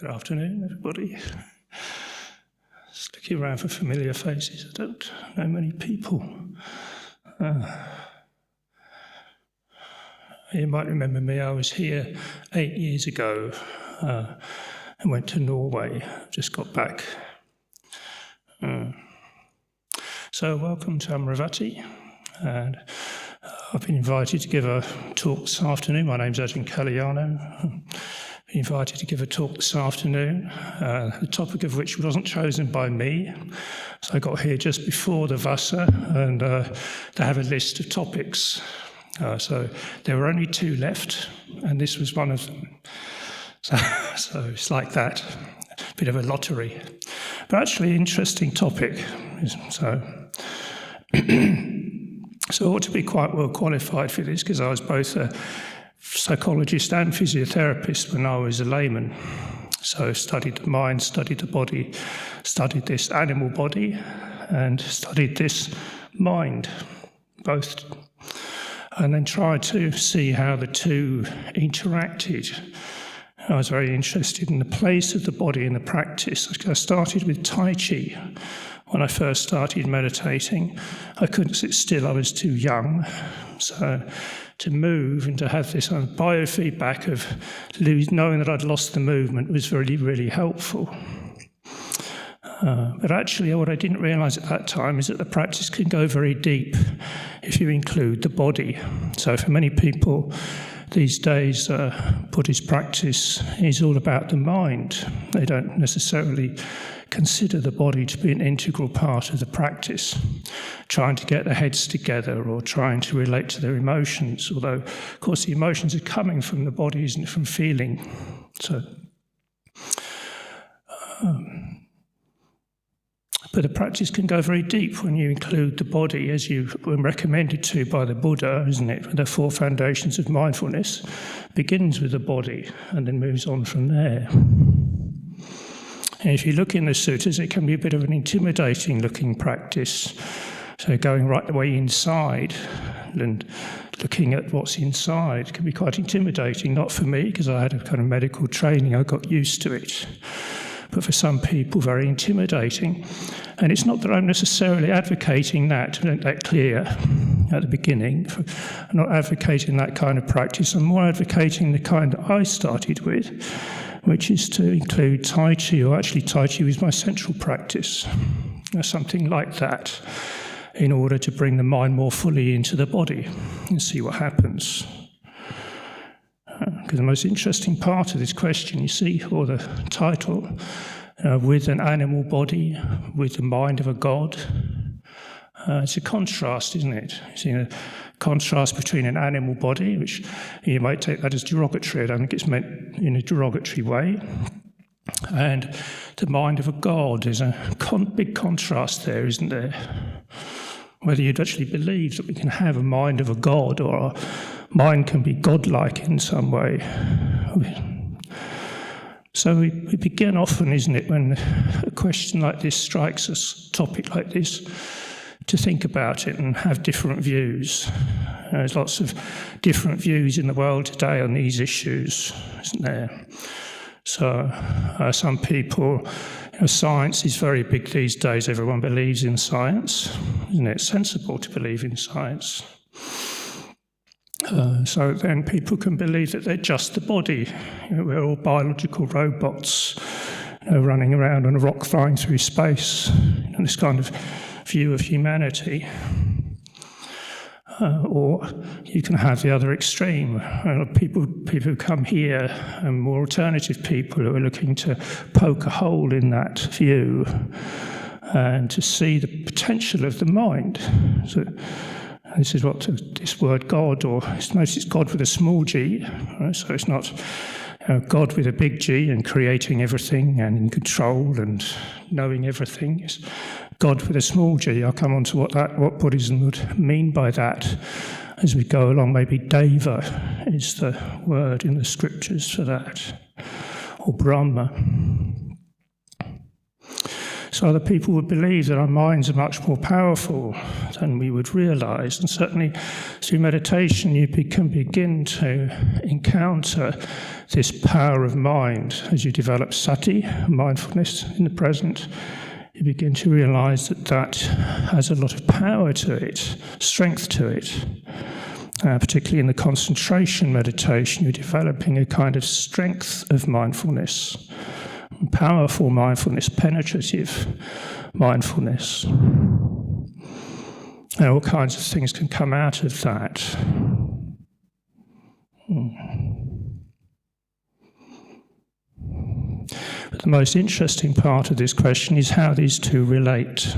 Good afternoon, everybody. Just looking around for familiar faces. I don't know many people. You might remember me. I was here 8 years ago and went to Norway. Just got back. So welcome to Amaravati. And I've been invited to give a talk this afternoon. My name's Ajahn Kalyano. Been invited to give a talk this afternoon, the topic of which wasn't chosen by me. So I got here just before the Vasa, and they have a list of topics. So there were only 2 left, and this was one of them. So it's like that, a bit of a lottery. But actually, interesting topic. So I ought to be quite well qualified for this, because I was both a psychologist and physiotherapist when I was a layman. So studied the mind, studied the body, studied this animal body, and studied this mind, both. And then tried to see how the two interacted. I was very interested in the place of the body in the practice. I started with Tai Chi. When I first started meditating, I couldn't sit still, I was too young. So to move and to have this biofeedback of knowing that I'd lost the movement was really, really helpful. But actually what I didn't realise at that time is that the practice can go very deep if you include the body. So for many people these days, Buddhist practice is all about the mind. They don't necessarily consider the body to be an integral part of the practice, trying to get their heads together or trying to relate to their emotions, although, of course, the emotions are coming from the body, isn't it, from feeling. So, but the practice can go very deep when you include the body, as you were recommended to by the Buddha, isn't it? The 4 foundations of mindfulness begins with the body and then moves on from there. And if you look in the sutras, it can be a bit of an intimidating looking practice. So going right the way inside and looking at what's inside can be quite intimidating. Not for me, because I had a kind of medical training, I got used to it. But for some people, very intimidating. And it's not that I'm necessarily advocating that, to make that clear at the beginning. I'm not advocating that kind of practice. I'm more advocating the kind that I started with, which is to include Tai Chi, or actually Tai Chi was my central practice, or something like that, in order to bring the mind more fully into the body and see what happens. Because the most interesting part of this question, you see, or the title, with an animal body, with the mind of a god, it's a contrast, isn't it? You see a contrast between an animal body, which you might take that as derogatory, I don't think it's meant in a derogatory way, and the mind of a god. There's a big contrast there, isn't there? Whether you'd actually believe that we can have a mind of a god, or our mind can be godlike in some way. So we begin often, isn't it, when a question like this strikes us, a topic like this, to think about it and have different views. There's lots of different views in the world today on these issues, isn't there? So some people, science is very big these days. Everyone believes in science. Isn't it sensible to believe in science? So then people can believe that they're just the body. We're all biological robots, running around on a rock flying through space. This kind of view of humanity. Or you can have the other extreme. People who come here, and more alternative people who are looking to poke a hole in that view and to see the potential of the mind. So this is what this word God, or it's God with a small g, right? So it's not God with a big G and creating everything and in control and knowing everything. It's God with a small g. I'll come on to what Buddhism would mean by that as we go along. Maybe Deva is the word in the scriptures for that, or Brahma. So other people would believe that our minds are much more powerful than we would realize. And certainly through meditation, you can begin to encounter this power of mind. As you develop sati, mindfulness in the present, you begin to realize that that has a lot of power to it, strength to it. Particularly in the concentration meditation, you're developing a kind of strength of mindfulness, powerful mindfulness, penetrative mindfulness. And all kinds of things can come out of that. But the most interesting part of this question is how these two relate.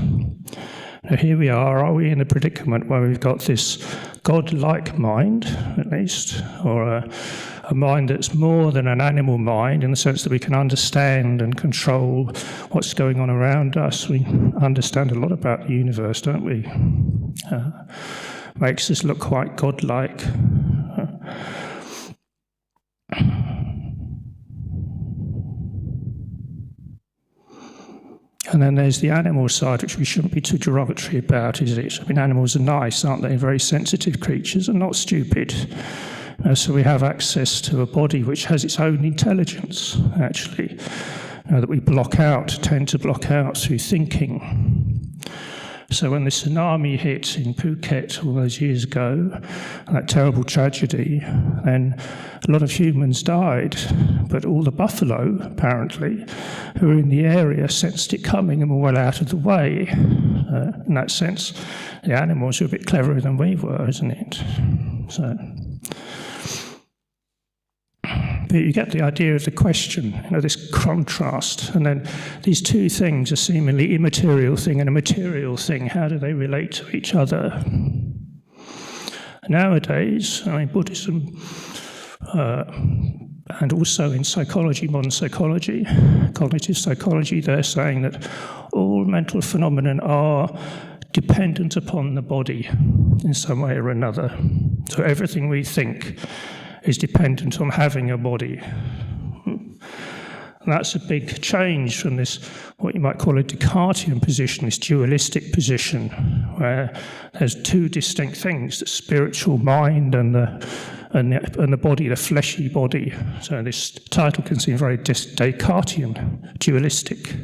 Now here we are we in a predicament where we've got this God-like mind, at least, or a mind that's more than an animal mind in the sense that we can understand and control what's going on around us. We understand a lot about the universe, don't we? Makes us look quite God-like. And then there's the animal side, which we shouldn't be too derogatory about, is it? I mean, animals are nice, aren't they? Very sensitive creatures and not stupid. So we have access to a body which has its own intelligence, actually, that we tend to block out through thinking. So when the tsunami hit in Phuket all those years ago, that terrible tragedy, then a lot of humans died, but all the buffalo, apparently, who were in the area sensed it coming and were well out of the way. In that sense, the animals were a bit cleverer than we were, isn't it? So, but you get the idea of the question, this contrast. And then these two things, a seemingly immaterial thing and a material thing, how do they relate to each other? Nowadays, Buddhism, and also in psychology, modern psychology, cognitive psychology, they're saying that all mental phenomena are dependent upon the body in some way or another. So everything we think is dependent on having a body. And that's a big change from this, what you might call a Descartesian position, this dualistic position, where there's two distinct things, the spiritual mind and the body, the fleshy body. So this title can seem very Descartesian, dualistic.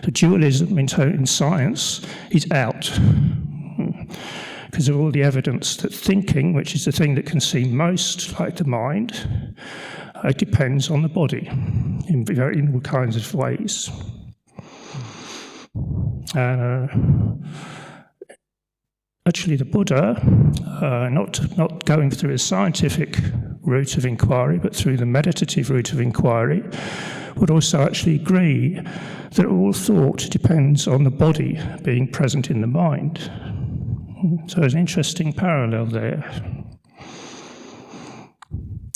The dualism in science is out, because of all the evidence that thinking, which is the thing that can seem most like the mind, depends on the body in all kinds of ways. And actually the Buddha, not going through a scientific route of inquiry, but through the meditative route of inquiry, would also actually agree that all thought depends on the body being present in the mind. So there's an interesting parallel there.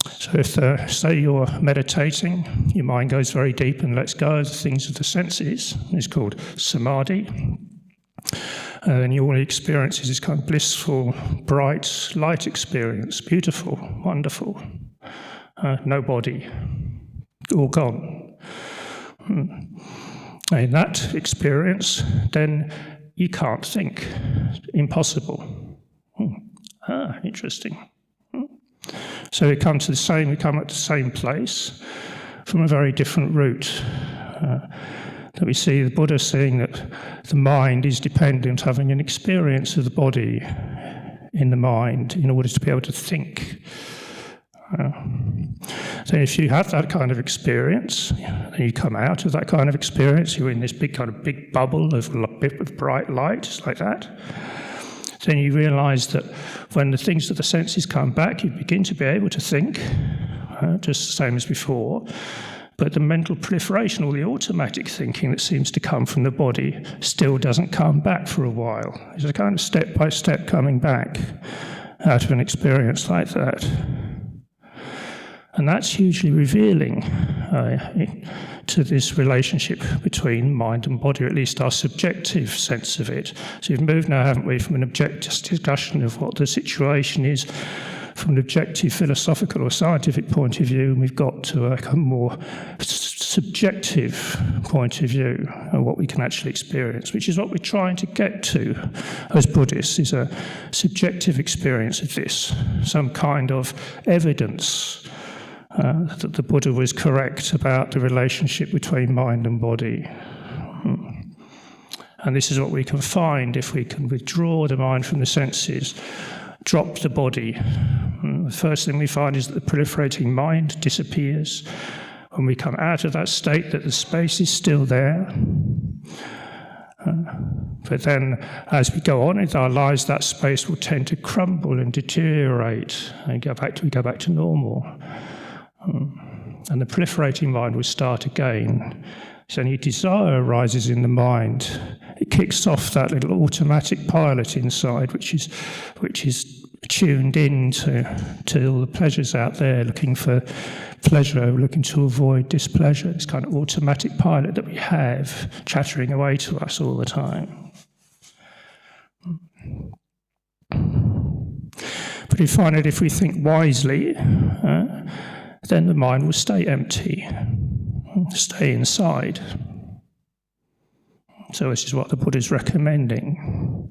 So if, say, you're meditating, your mind goes very deep and lets go of the things of the senses, it's called samadhi, and you all experience this kind of blissful, bright, light experience, beautiful, wonderful, no body, all gone. In that experience, then you can't think. Impossible. Interesting. So we come at the same place from a very different route. That we see the Buddha saying that the mind is dependent, having an experience of the body in the mind in order to be able to think. So if you have that kind of experience, and you come out of that kind of experience, you're in this big bubble of bright light, just like that, then you realise that when the things of the senses come back, you begin to be able to think, just the same as before, but the mental proliferation, or the automatic thinking that seems to come from the body, still doesn't come back for a while. It's a kind of step-by-step coming back out of an experience like that. And that's hugely revealing to this relationship between mind and body, or at least our subjective sense of it. So we've moved now, haven't we, from an objective discussion of what the situation is from an objective philosophical or scientific point of view, and we've got to a more subjective point of view of what we can actually experience, which is what we're trying to get to as Buddhists, is a subjective experience of this, some kind of evidence that the Buddha was correct about the relationship between mind and body. And this is what we can find if we can withdraw the mind from the senses, drop the body. The first thing we find is that the proliferating mind disappears. When we come out of that state, that the space is still there. But then, as we go on in our lives, that space will tend to crumble and deteriorate, and we go back to normal. And the proliferating mind will start again. So any desire arises in the mind, it kicks off that little automatic pilot inside, which is tuned in to all the pleasures out there, looking for pleasure, looking to avoid displeasure. This kind of automatic pilot that we have chattering away to us all the time. But we find that if we think wisely, then the mind will stay empty, stay inside. So this is what the Buddha is recommending.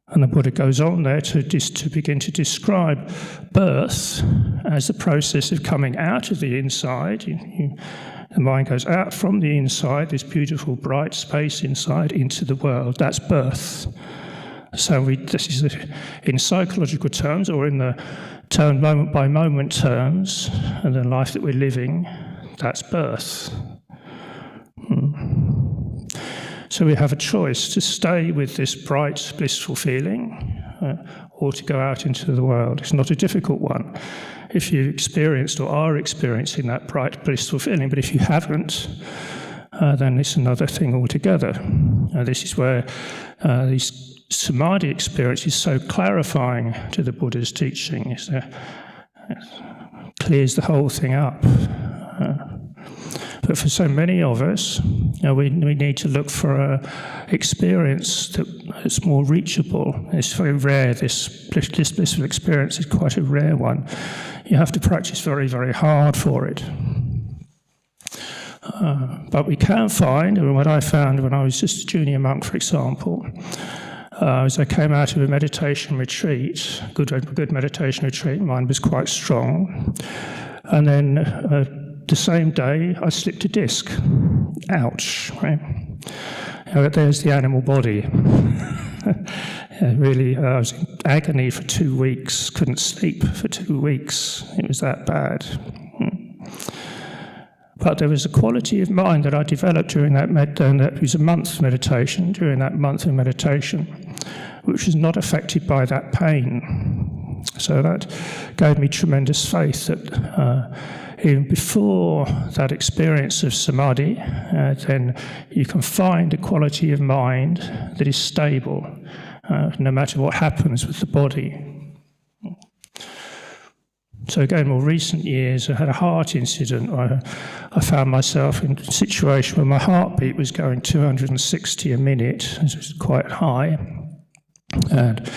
And the Buddha goes on there to begin to describe birth as the process of coming out of the inside. The mind goes out from the inside, this beautiful bright space inside, into the world. That's birth. So this is in psychological terms, or in the term moment by moment terms, and the life that we're living, that's birth. So we have a choice to stay with this bright, blissful feeling, or to go out into the world. It's not a difficult one if you've experienced or are experiencing that bright, blissful feeling. But if you haven't, then it's another thing altogether. This is where these samadhi experience is so clarifying to the Buddha's teaching. It clears the whole thing up. But for so many of us, we need to look for an experience that's more reachable. It's very rare. This blissful experience is quite a rare one. You have to practice very, very hard for it. But we can find, and what I found when I was just a junior monk, for example, as I came out of a meditation retreat, good meditation retreat, mine was quite strong, and then the same day, I slipped a disc. Ouch, right? There's the animal body. Really, I was in agony for 2 weeks, couldn't sleep for 2 weeks. It was that bad. But there was a quality of mind that I developed during that that was a month's meditation, during that month of meditation, which was not affected by that pain. So that gave me tremendous faith that even before that experience of samadhi, then you can find a quality of mind that is stable, no matter what happens with the body. So again, more recent years, I had a heart incident. I found myself in a situation where my heartbeat was going 260 a minute, which was quite high, and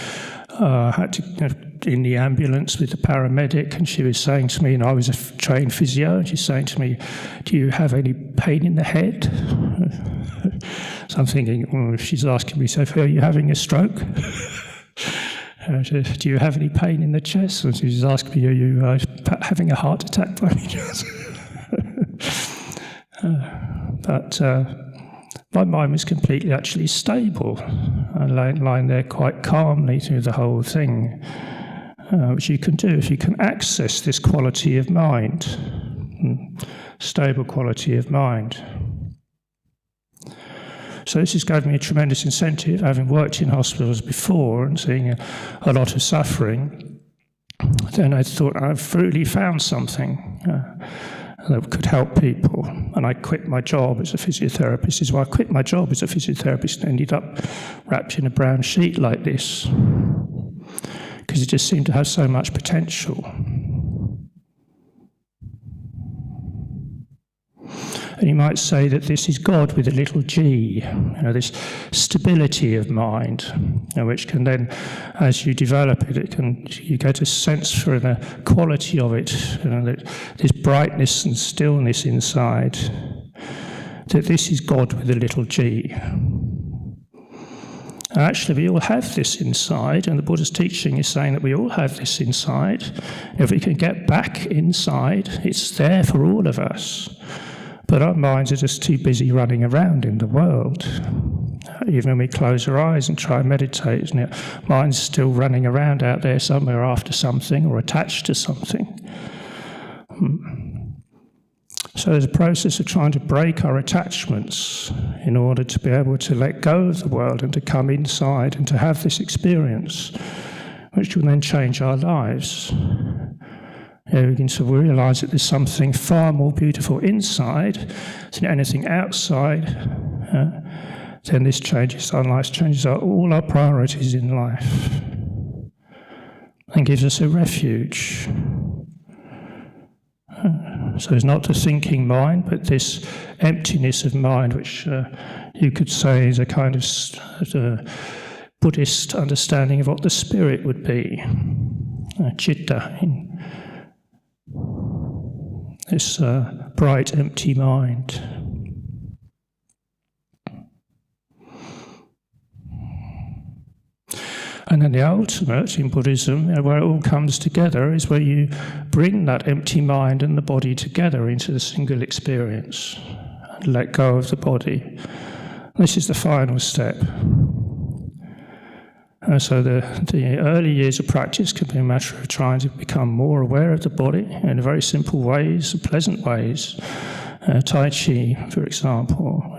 I had to in the ambulance with the paramedic, and she was saying to me, and I was a trained physio, and she's saying to me, "Do you have any pain in the head?" So I'm thinking, she's asking me, "So are you having a stroke?" "Do you have any pain in the chest?" And she's asking me, "Are you having a heart attack by any chance?" But my mind was completely actually stable. I lying there quite calmly through the whole thing, which you can do if you can access this quality of mind, stable quality of mind. So this has given me a tremendous incentive, having worked in hospitals before and seeing a lot of suffering. Then I thought, I've really found something that could help people. And I quit my job as a physiotherapist. This is why I quit my job as a physiotherapist and ended up wrapped in a brown sheet like this, because it just seemed to have so much potential. And you might say that this is God with a little g, this stability of mind, which can then, as you develop it, you get a sense for the quality of it, that this brightness and stillness inside, that this is God with a little g. Actually, we all have this inside, and the Buddha's teaching is saying that we all have this inside. If we can get back inside, it's there for all of us. But our minds are just too busy running around in the world. Even when we close our eyes and try and meditate, isn't it? Mind's still running around out there somewhere after something or attached to something. So there's a process of trying to break our attachments in order to be able to let go of the world and to come inside and to have this experience, which will then change our lives. We can sort of realise that there's something far more beautiful inside than anything outside. Then this changes our lives, changes all our priorities in life, and gives us a refuge. So it's not a thinking mind, but this emptiness of mind, which you could say is a kind of Buddhist understanding of what the spirit would be, citta, this bright, empty mind. And then the ultimate in Buddhism, where it all comes together, is where you bring that empty mind and the body together into the single experience and let go of the body. This is the final step. So the early years of practice can be a matter of trying to become more aware of the body in very simple ways, pleasant ways. Tai Chi, for example.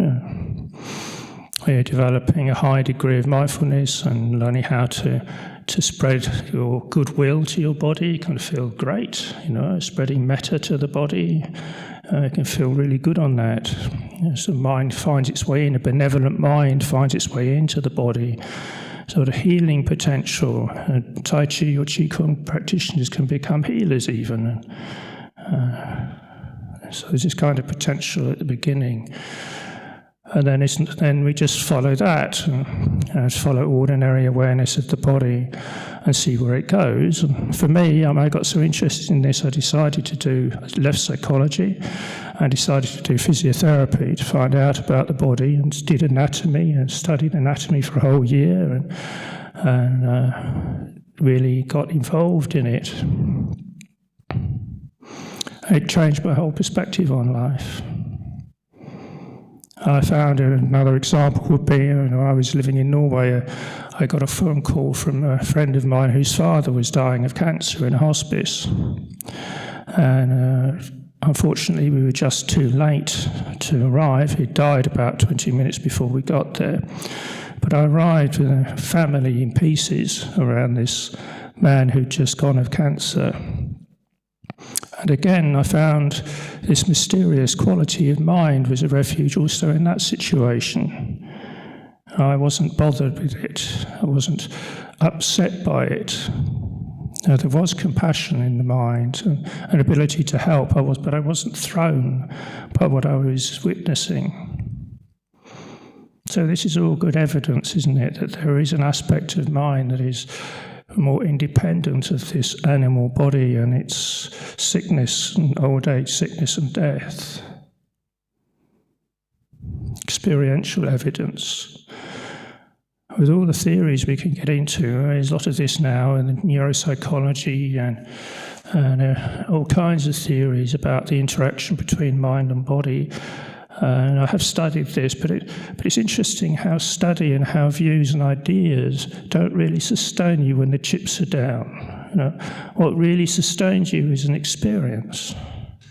You're developing a high degree of mindfulness and learning how to spread your goodwill to your body. You can feel great, spreading metta to the body. You can feel really good on that. So mind finds its way in, a benevolent mind finds its way into the body. So the healing potential. Tai Chi or Qigong practitioners can become healers even. So there's this kind of potential at the beginning. And then we just follow that, follow ordinary awareness of the body and see where it goes. And for me, I got so interested in this, I decided to left psychology and decided to do physiotherapy to find out about the body, and did anatomy and studied anatomy for a whole year and really got involved in it. It changed my whole perspective on life. I found another example would be, I was living in Norway, I got a phone call from a friend of mine whose father was dying of cancer in a hospice. And unfortunately we were just too late to arrive. He died about 20 minutes before we got there. But I arrived with a family in pieces around this man who'd just gone of cancer. And again, I found this mysterious quality of mind was a refuge also in that situation. I wasn't bothered with it. I wasn't upset by it. There was compassion in the mind and an ability to help, but I wasn't thrown by what I was witnessing. So this is all good evidence, isn't it, that there is an aspect of mind that is more independent of this animal body and its sickness and old age, sickness and death. Experiential evidence. With all the theories we can get into, there's a lot of this now in neuropsychology and all kinds of theories about the interaction between mind and body. And I have studied this, but it's interesting how study and how views and ideas don't really sustain you when the chips are down. What really sustains you is an experience,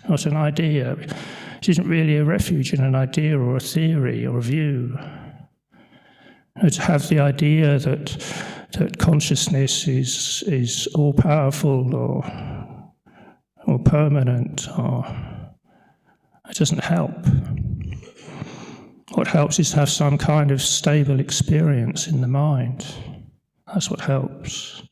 not an idea. It isn't really a refuge in an idea or a theory or a view. To have the idea that consciousness is all powerful or permanent, it doesn't help. What helps is to have some kind of stable experience in the mind. That's what helps.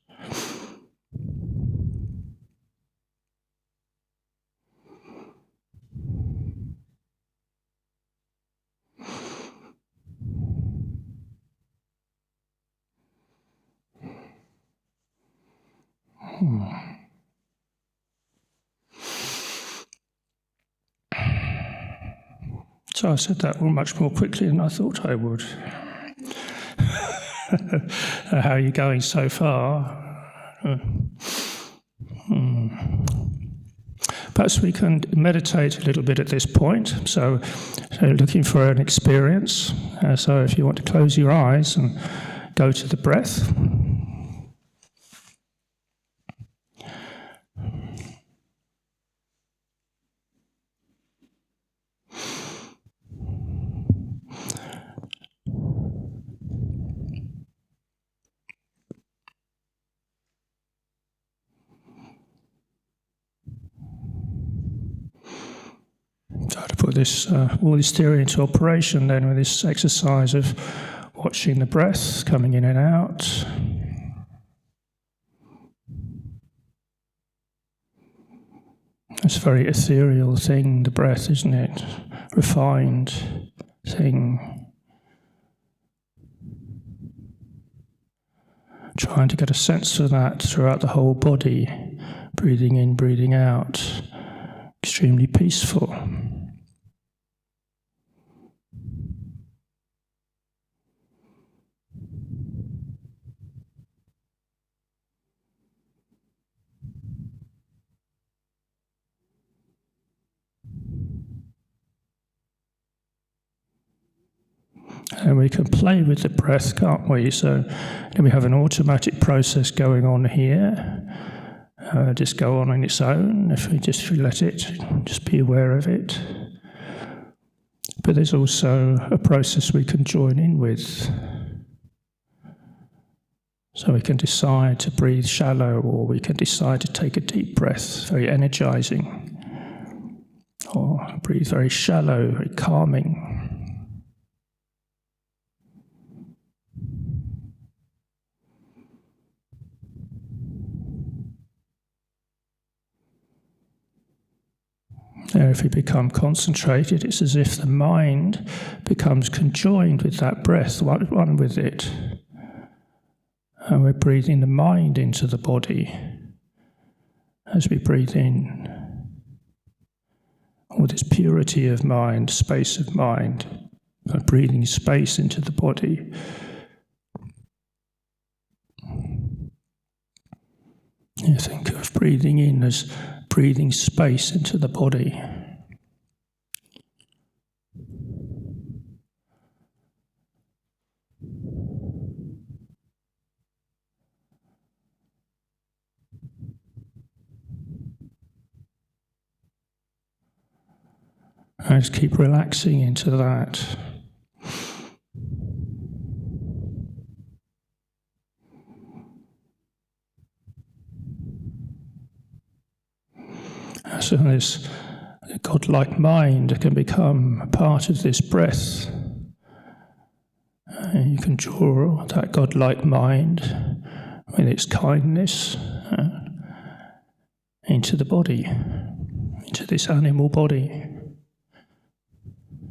So I said that much more quickly than I thought I would. How are you going so far? Perhaps we can meditate a little bit at this point. So looking for an experience. So if you want to close your eyes and go to the breath. Try to put all this theory into operation then with this exercise of watching the breath coming in and out. It's a very ethereal thing, the breath, isn't it? Refined thing. Trying to get a sense of that throughout the whole body, breathing in, breathing out. Extremely peaceful. And we can play with the breath, can't we? So then we have an automatic process going on here. Just go on its own, if we let it, just be aware of it. But there's also a process we can join in with. So we can decide to breathe shallow, or we can decide to take a deep breath, very energizing. Or breathe very shallow, very calming. There, if we become concentrated, it's as if the mind becomes conjoined with that breath, one with it. And we're breathing the mind into the body as we breathe in. All this purity of mind, space of mind, breathing space into the body. You think of breathing in as breathing space into the body. And just keep relaxing into that. So this godlike mind can become a part of this breath. And you can draw that godlike mind with its kindness into the body, into this animal body.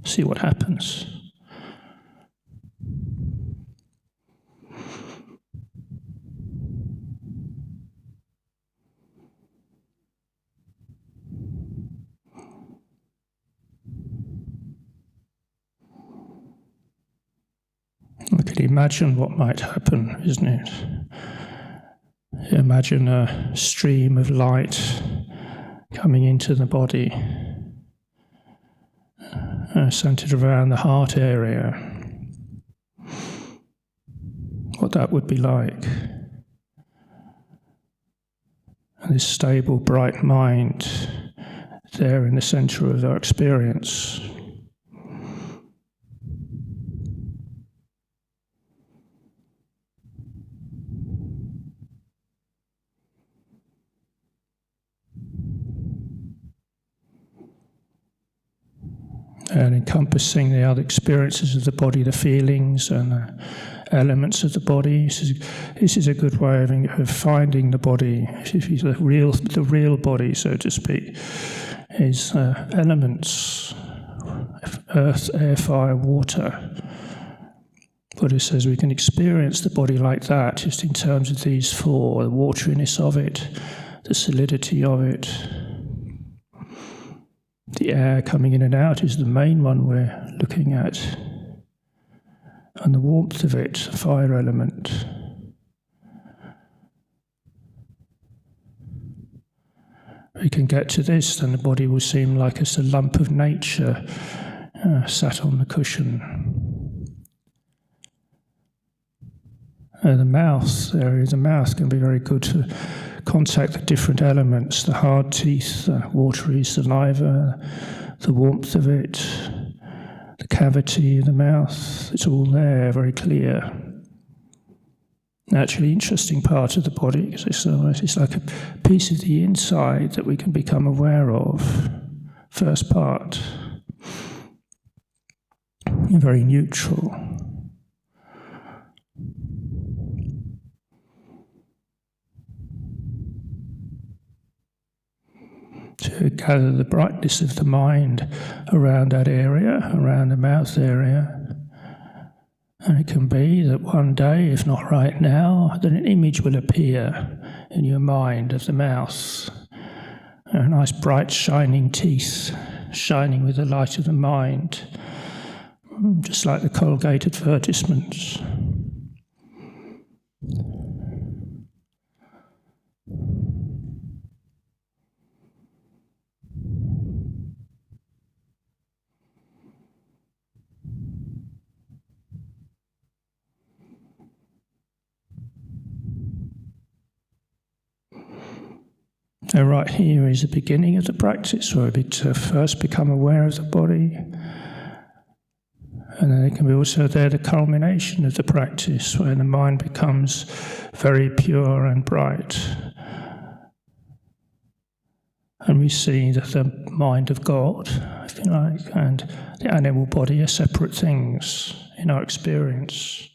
See what happens. We can imagine what might happen, isn't it? Imagine a stream of light coming into the body, centered around the heart area. What that would be like. And this stable, bright mind there in the center of our experience. And encompassing the other experiences of the body, the feelings and elements of the body. This is a good way of finding the body. The real body, so to speak, is elements: earth, air, fire, water. Buddha says we can experience the body like that just in terms of these four: the wateriness of it, the solidity of it. The air coming in and out is the main one we're looking at, and the warmth of it, the fire element. We can get to this, then the body will seem like it's a lump of nature sat on the cushion. The mouth can be very good to contact the different elements, the hard teeth, the watery saliva, the warmth of it, the cavity of the mouth. It's all there, very clear. Actually, interesting part of the body, because it's like a piece of the inside that we can become aware of. First part, very neutral. To gather the brightness of the mind around that area, around the mouth area. And it can be that one day, if not right now, that an image will appear in your mind of the mouth. Nice bright shining teeth, shining with the light of the mind, just like the Colgate advertisements. So right here is the beginning of the practice, where we first become aware of the body. And then it can be also there the culmination of the practice, where the mind becomes very pure and bright. And we see that the mind of God, if you like, and the animal body are separate things in our experience.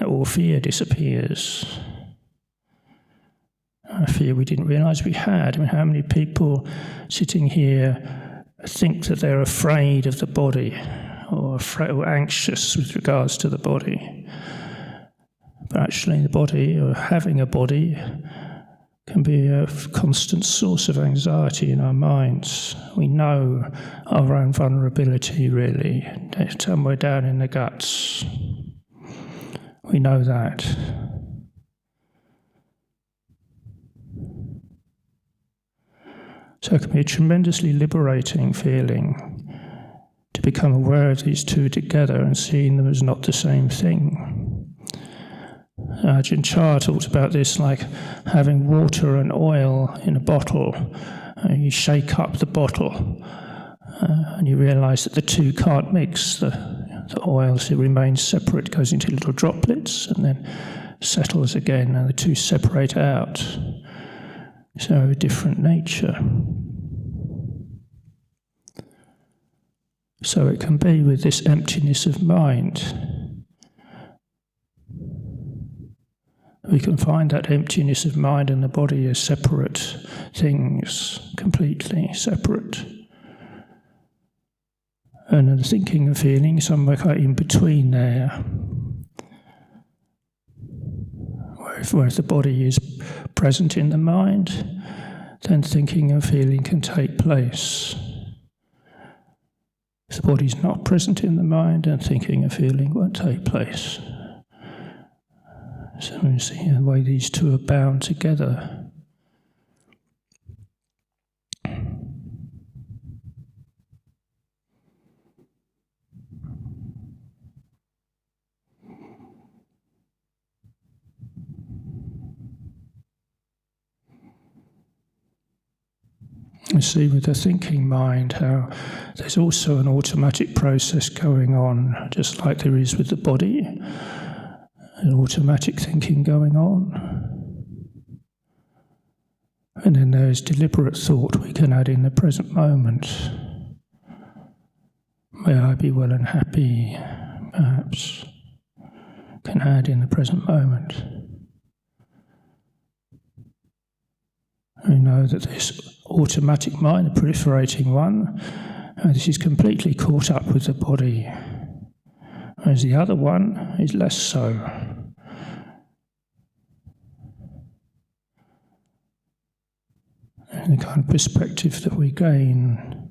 All fear disappears. A fear we didn't realise we had. I mean, how many people sitting here think that they're afraid of the body, or anxious with regards to the body? But actually the body, or having a body, can be a constant source of anxiety in our minds. We know our own vulnerability, really, somewhere down in the guts. We know that. So it can be a tremendously liberating feeling to become aware of these two together and seeing them as not the same thing. Ajahn Chah talks about this like having water and oil in a bottle. You shake up the bottle and you realise that the two can't mix. The oil remains separate, goes into little droplets and then settles again, and the two separate out. So a different nature. So it can be with this emptiness of mind. We can find that emptiness of mind and the body as separate things, completely separate. And the thinking and feeling somewhere quite in between there. Where if the body is present in the mind, then thinking and feeling can take place. If the body is not present in the mind, then thinking and feeling won't take place. So you see the way these two are bound together. You see with the thinking mind how there's also an automatic process going on, just like there is with the body, an automatic thinking going on. And then there's deliberate thought we can add in the present moment. May I be well and happy, perhaps, can add in the present moment. We know that this automatic mind, the proliferating one, this is completely caught up with the body. whereas the other one is less so. And the kind of perspective that we gain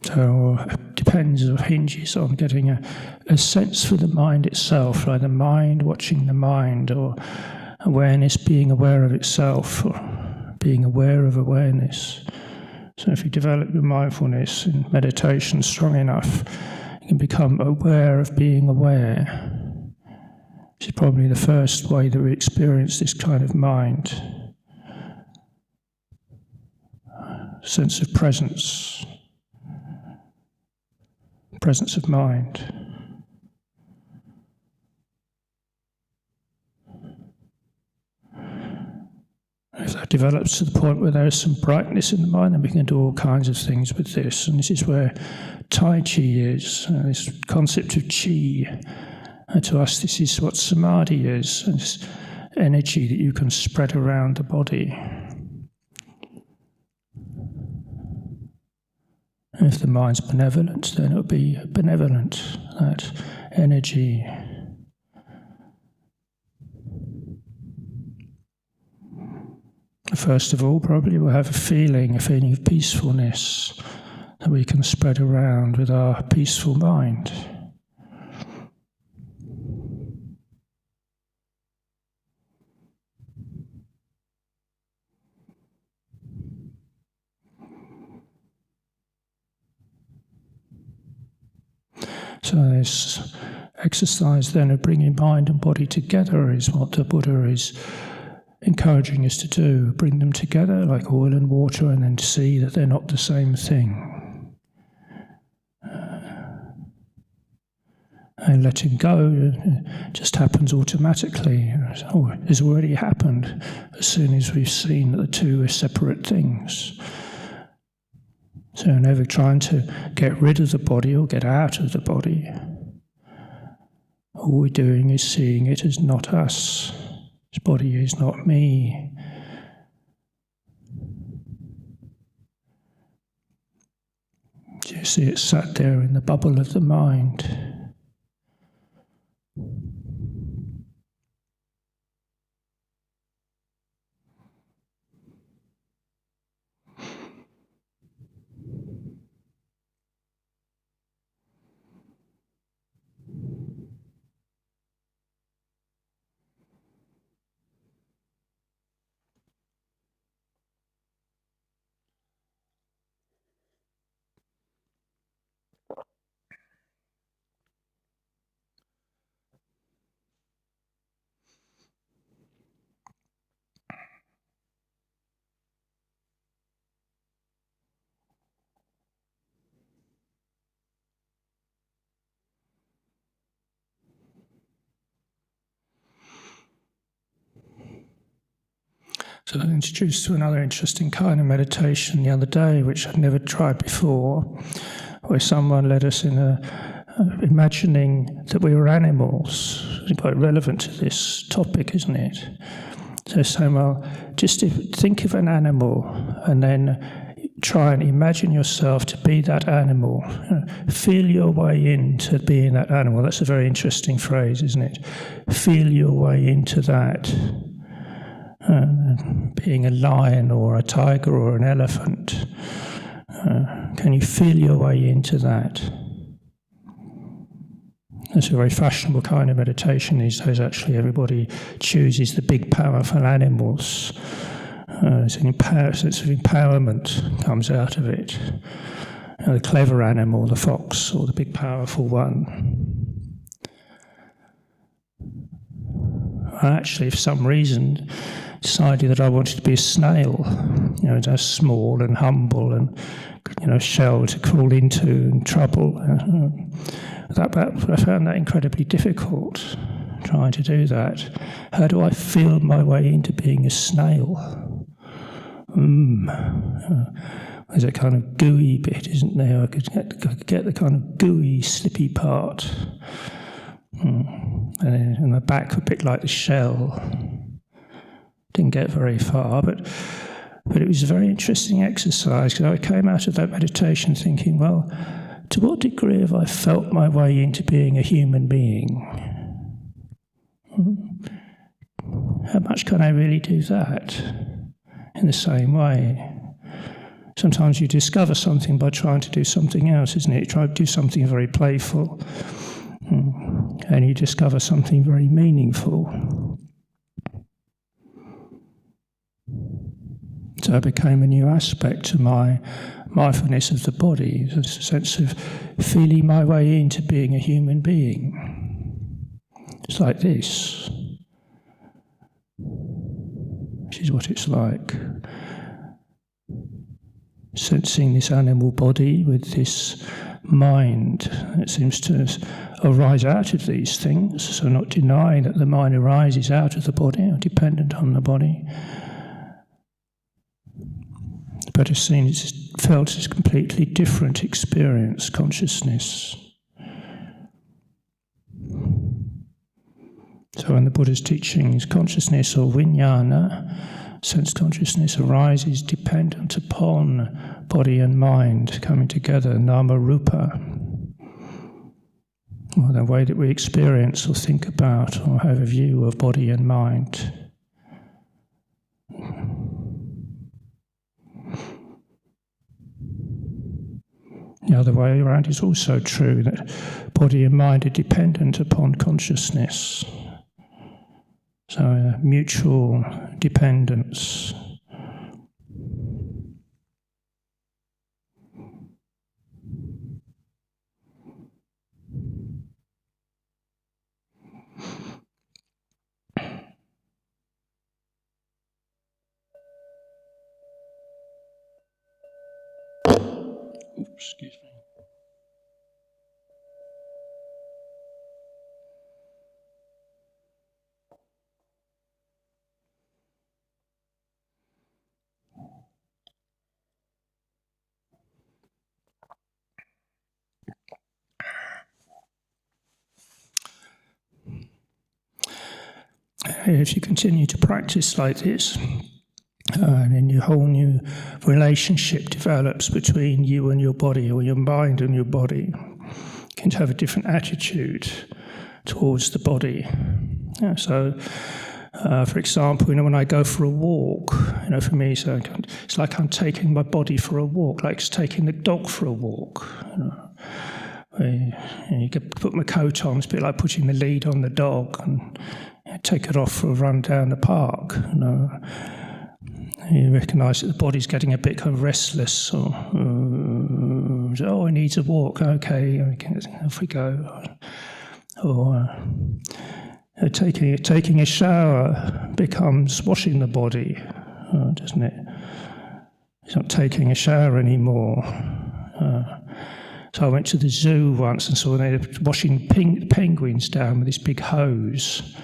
so it depends or hinges on getting a sense for the mind itself, like the mind watching the mind, or awareness being aware of itself, or being aware of awareness. So if you develop your mindfulness in meditation strong enough, you can become aware of being aware. Which is probably the first way that we experience this kind of mind. Sense of presence. Presence of mind. If that develops to the point where there is some brightness in the mind, then we can do all kinds of things with this. And this is where Tai Chi is, this concept of Chi. To us, this is what Samadhi is, this energy that you can spread around the body. And if the mind's benevolent, then it'll be benevolent, that energy. First of all, probably we'll have a feeling of peacefulness that we can spread around with our peaceful mind. So this exercise then of bringing mind and body together is what the Buddha is encouraging us to do. Bring them together like oil and water, and then see that they're not the same thing. And letting go just happens automatically. Oh, it's already happened as soon as we've seen that the two are separate things. So never trying to get rid of the body or get out of the body. All we're doing is seeing it as not us. This body is not me. You see it sat there in the bubble of the mind. So I was introduced to another interesting kind of meditation the other day, which I'd never tried before, where someone led us in imagining that we were animals. It's quite relevant to this topic, isn't it? So saying, well, just think of an animal and then try and imagine yourself to be that animal. Feel your way into being that animal. That's a very interesting phrase, isn't it? Feel your way into that. Being a lion or a tiger or an elephant. Can you feel your way into that? That's a very fashionable kind of meditation these days. Actually, everybody chooses the big, powerful animals. There's an sense of empowerment comes out of it. The clever animal, the fox, or the big, powerful one. Actually, for some reason, decided that I wanted to be a snail, just small and humble and, shell to crawl into and trouble. I found that incredibly difficult, trying to do that. How do I feel my way into being a snail? Well, There's a kind of gooey bit, isn't there? I could get the kind of gooey, slippy part. And the back a bit like the shell. Didn't get very far, but it was a very interesting exercise, because I came out of that meditation thinking, well, to what degree have I felt my way into being a human being? How much can I really do that in the same way? Sometimes you discover something by trying to do something else, isn't it? You try to do something very playful, and you discover something very meaningful. So it became a new aspect to my mindfulness of the body, a sense of feeling my way into being a human being. It's like this. This is what it's like. Sensing this animal body with this mind that seems to arise out of these things, so not denying that the mind arises out of the body or dependent on the body, but it's seen, it's felt as a completely different experience, consciousness. So in the Buddha's teachings, consciousness or vijnana, sense consciousness, arises dependent upon body and mind coming together, nama rupa, or the way that we experience or think about or have a view of body and mind. The other way around is also true, that body and mind are dependent upon consciousness. So a mutual dependence. Excuse me. If you continue to practice like this, and then your whole new relationship develops between you and your body, or your mind and your body. You can have a different attitude towards the body. Yeah, so, for example, when I go for a walk, for me, so it's like I'm taking my body for a walk, like it's taking the dog for a walk. You could put my coat on, it's a bit like putting the lead on the dog and take it off for a run down the park. You recognise that the body's getting a bit kind of restless, or it needs a walk. Okay, off we go. Or taking a shower becomes washing the body, doesn't it? It's not taking a shower anymore. So I went to the zoo once and saw they were washing penguins down with this big hose.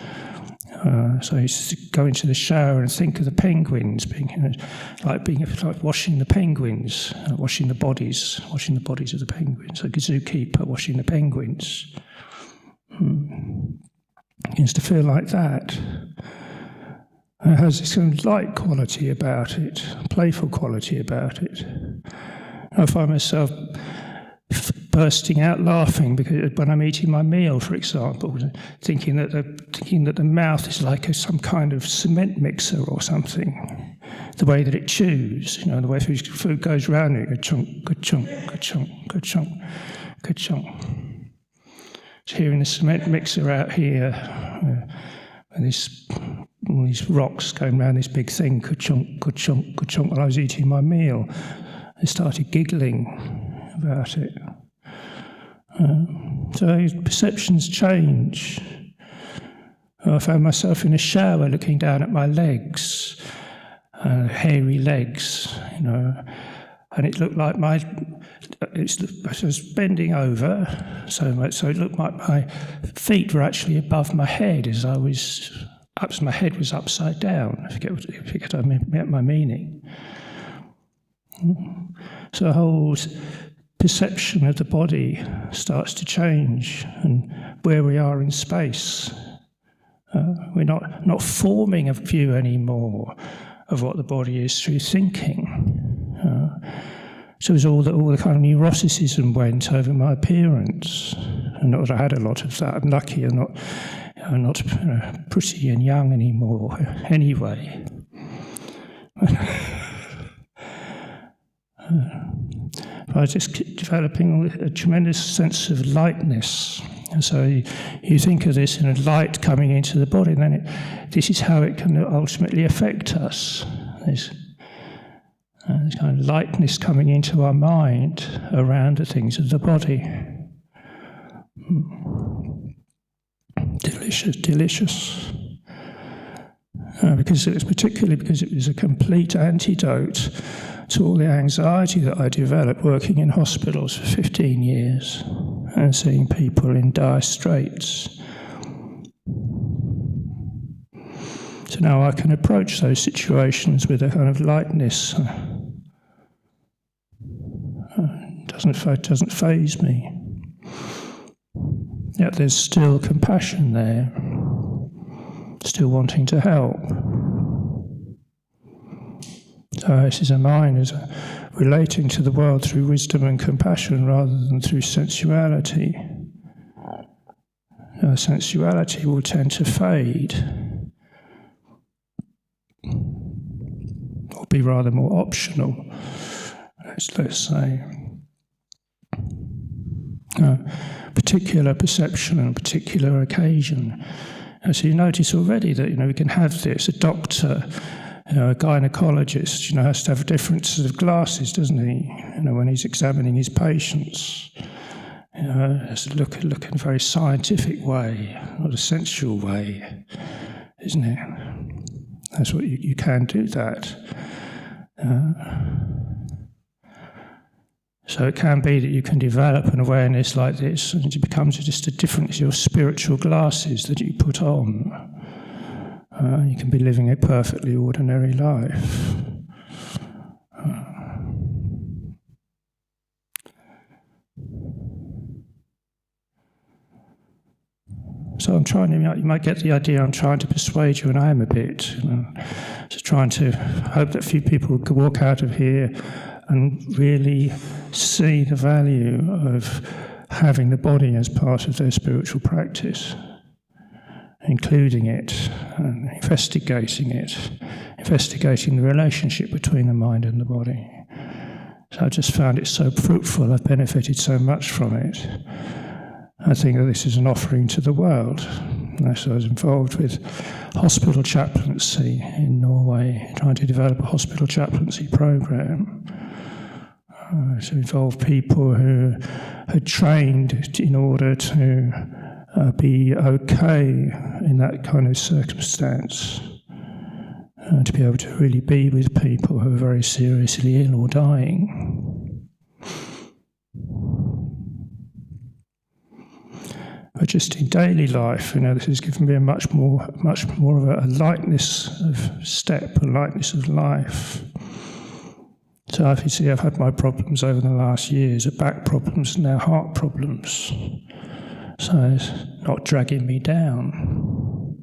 So I used to go into the shower and think of the penguins being like washing the penguins, washing the bodies of the penguins, like a zookeeper washing the penguins. It used to feel like that. And it has this kind of light quality about it, playful quality about it. I find myself bursting out laughing because when I'm eating my meal, for example, thinking that the mouth is like some kind of cement mixer or something. The way that it chews, the way food goes round it, ka-chunk, ka-chunk, ka-chunk, ka-chunk, ka-chunk. It's hearing the cement mixer out here, and all these rocks going round this big thing, ka-chunk, ka-chunk, ka-chunk. While I was eating my meal, I started giggling about it. So perceptions change. I found myself in a shower looking down at my legs, hairy legs, and it looked like I was bending over so much, so it looked like my feet were actually above my head as my head was upside down. I forget my meaning. So the whole perception of the body starts to change, and where we are in space. We're not forming a view anymore of what the body is through thinking. So it was all the kind of neuroticism went over my appearance. And not that I had a lot of that. I'm lucky I'm not pretty and young anymore anyway. I just keep developing a tremendous sense of lightness. And so you think of this in a light coming into the body, and then this is how it can ultimately affect us. This kind of lightness coming into our mind around the things of the body. Delicious. Because it was a complete antidote to all the anxiety that I developed working in hospitals for 15 years and seeing people in dire straits. So now I can approach those situations with a kind of lightness. It doesn't faze me. Yet there's still compassion there, still wanting to help. So this is a mind as relating to the world through wisdom and compassion rather than through sensuality. Sensuality will tend to fade, or be rather more optional, let's say. Particular perception on a particular occasion. So you notice already that we can have this. A doctor, a gynecologist, has to have different sort of glasses, doesn't he? When he's examining his patients, has to look in a very scientific way, not a sensual way, isn't it? That's what you can do that. So it can be that you can develop an awareness like this, and it becomes just a different, your spiritual glasses that you put on. You can be living a perfectly ordinary life. So I'm trying to, you might get the idea I'm trying to persuade you, and I am a bit. Just trying to hope that a few people could walk out of here and really see the value of having the body as part of their spiritual practice, including it, and investigating the relationship between the mind and the body. So I just found it so fruitful, I've benefited so much from it. I think that this is an offering to the world. So I was involved with hospital chaplaincy in Norway, trying to develop a hospital chaplaincy program. To involve people who had trained in order to be okay in that kind of circumstance, to be able to really be with people who are very seriously ill or dying. But just in daily life, this has given me a much more of a lightness of step, a lightness of life. So if you see, I've had my problems over the last years, back problems and now heart problems. So it's not dragging me down.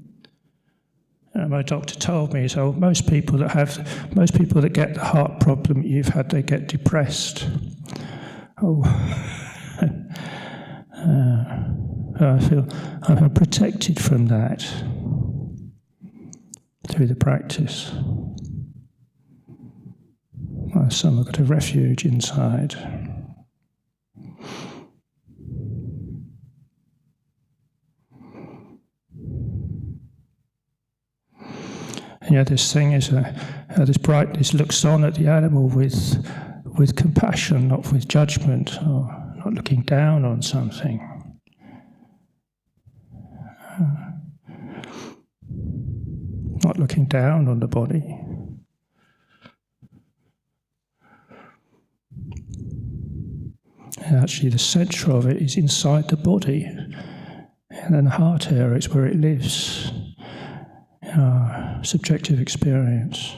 My doctor told me, so most people that get the heart problem you've had, they get depressed. I feel I'm protected from that through the practice. Some have got a refuge inside. And this thing is this brightness looks on at the animal with compassion, not with judgment, or not looking down on something. Not looking down on the body. And actually, the centre of it is inside the body, and then the heart area is where it lives. Subjective experience.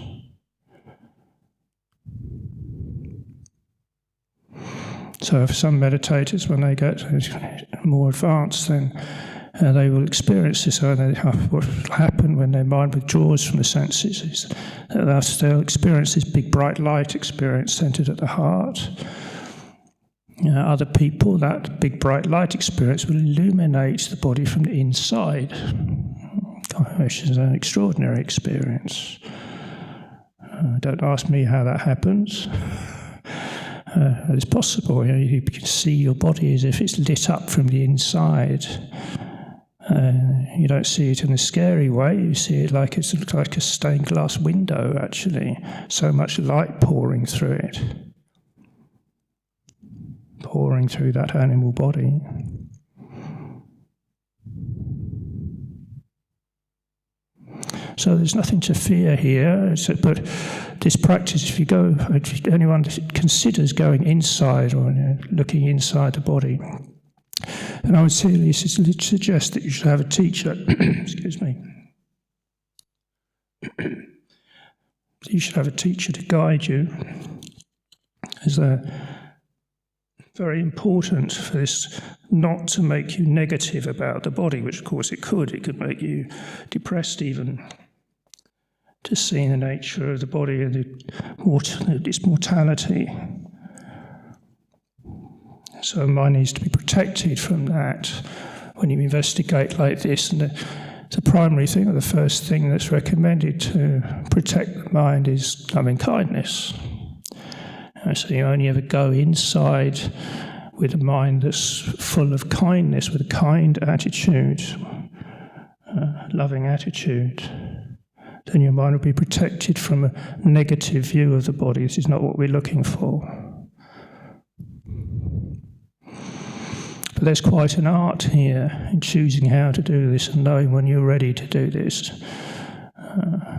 So for some meditators, when they get more advanced, then they will experience this. So what will happen when their mind withdraws from the senses is that they'll experience this big bright light experience centered at the heart. Other people, that big bright light experience will illuminate the body from the inside, which is an extraordinary experience. Don't ask me how that happens. It's possible. You can see your body as if it's lit up from the inside. You don't see it in a scary way. You see it like it's like a stained glass window, actually. So much light pouring through it. Pouring through that animal body. So there's nothing to fear here, but this practice, if anyone considers going inside or looking inside the body, and I would seriously suggest that you should have a teacher, excuse me, you should have a teacher to guide you, as very important for this not to make you negative about the body, which of course it could make you depressed even, to see the nature of the body and its mortality. So mind needs to be protected from that when you investigate like this. And the primary thing, or the first thing that's recommended to protect the mind, is loving kindness. So you only ever go inside with a mind that's full of kindness, with a kind attitude, loving attitude. Then your mind will be protected from a negative view of the body. This is not what we're looking for. But there's quite an art here in choosing how to do this and knowing when you're ready to do this.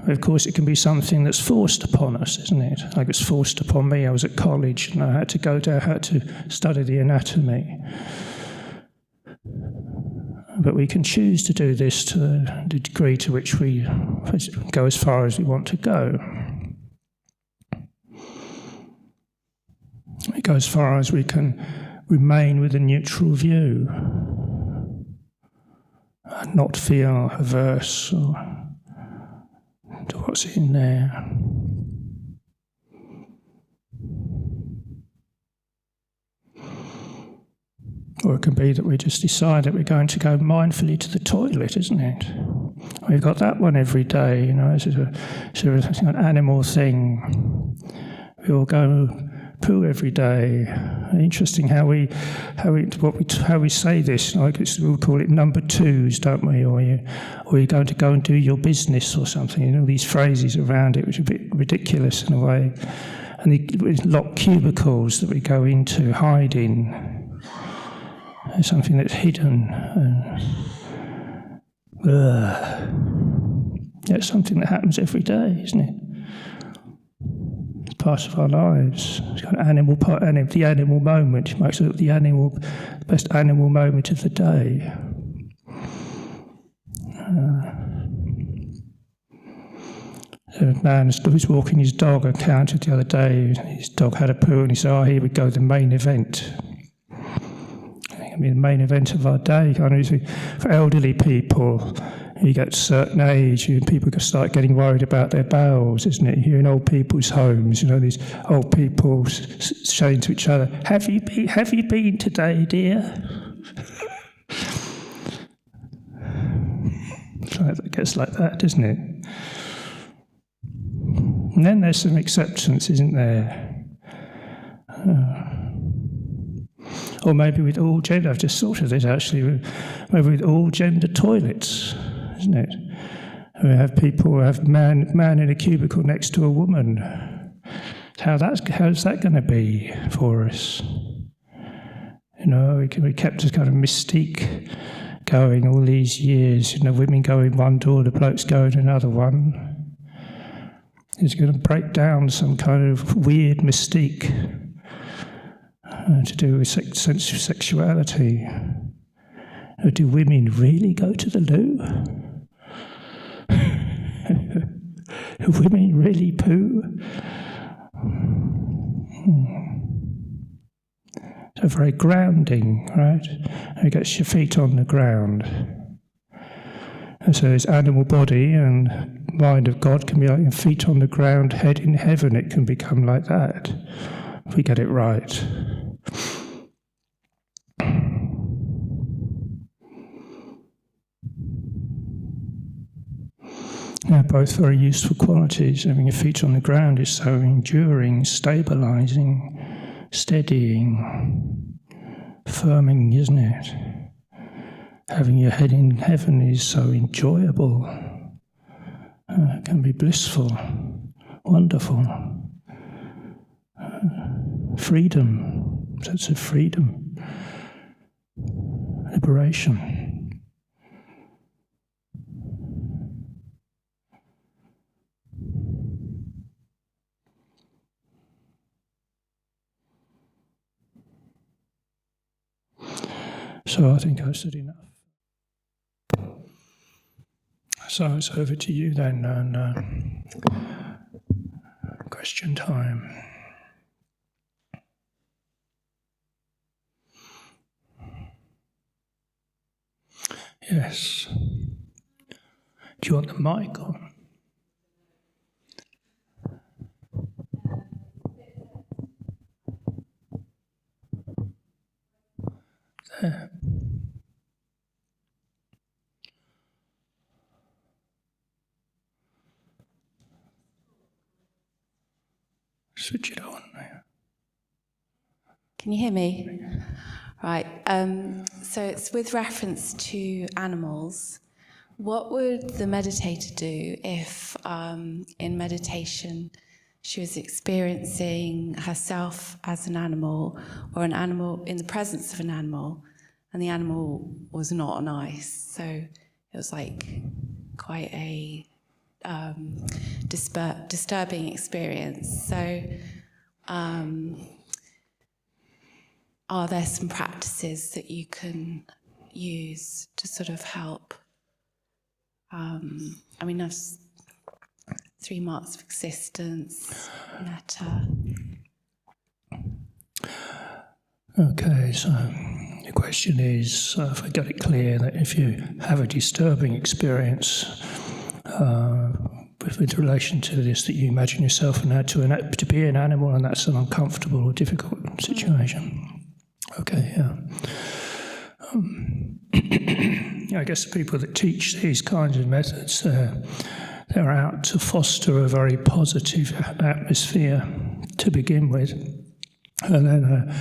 Of course, it can be something that's forced upon us, isn't it? Like it's forced upon me. I was at college and I had to study the anatomy. But we can choose to do this to the degree to which we go as far as we want to go. We go as far as we can remain with a neutral view, and not feel averse to what's in there. Or it can be that we just decide that we're going to go mindfully to the toilet, isn't it? We've got that one every day, it's an animal thing. We all go poo every day. Interesting how we say this. Like we'll call it number twos, don't we? Or you're going to go and do your business or something. These phrases around it, which are a bit ridiculous in a way. And the locked cubicles that we go into, hide in. Something that's hidden. That's something that happens every day, isn't it? It's part of our lives. It's got an animal part, and the animal moment. You might say the best animal moment of the day. A man who's walking his dog encountered the other day. His dog had a poo, and he said, here we go, the main event. The main event of our day. For elderly people, you get to a certain age, people can start getting worried about their bowels, isn't it? You're in old people's homes, these old people saying to each other, have you been today, dear? So it gets like that, doesn't it? And then there's some acceptance, isn't there? Or maybe with all gender, I've just thought of this actually, maybe with all gender toilets, isn't it? We have people who have man in a cubicle next to a woman. How's that going to be for us? We kept this kind of mystique going all these years. Women go in one door, the blokes go in another one. It's going to break down some kind of weird mystique. To do with sense of sexuality. Do women really go to the loo? Do women really poo? So are very grounding, right? It gets your feet on the ground. And so this animal body and mind of God can be like your feet on the ground, head in heaven. It can become like that if we get it right. They're both very useful qualities. Having your feet on the ground is so enduring, stabilizing, steadying, firming, isn't it? Having your head in heaven is so enjoyable. It can be blissful, wonderful. Freedom, sense of freedom, liberation. So I think I've said enough. So it's over to you then, and question time. Yes. Do you want the mic on? There. Switch it on. Can you hear me? Right. So it's with reference to animals. What would the meditator do if, in meditation, she was experiencing herself as an animal, or an animal in the presence of an animal, and the animal was not nice? So it was like quite a disturbing experience. So are there some practices that you can use to sort of help? I mean, I've 3 marks of existence, metta. Okay, so the question is, if I get it clear, that if you have a disturbing experience with relation to this, that you imagine yourself to be an animal, and that's an uncomfortable or difficult situation. Okay, yeah. I guess the people that teach these kinds of methods, they're out to foster a very positive atmosphere to begin with, and then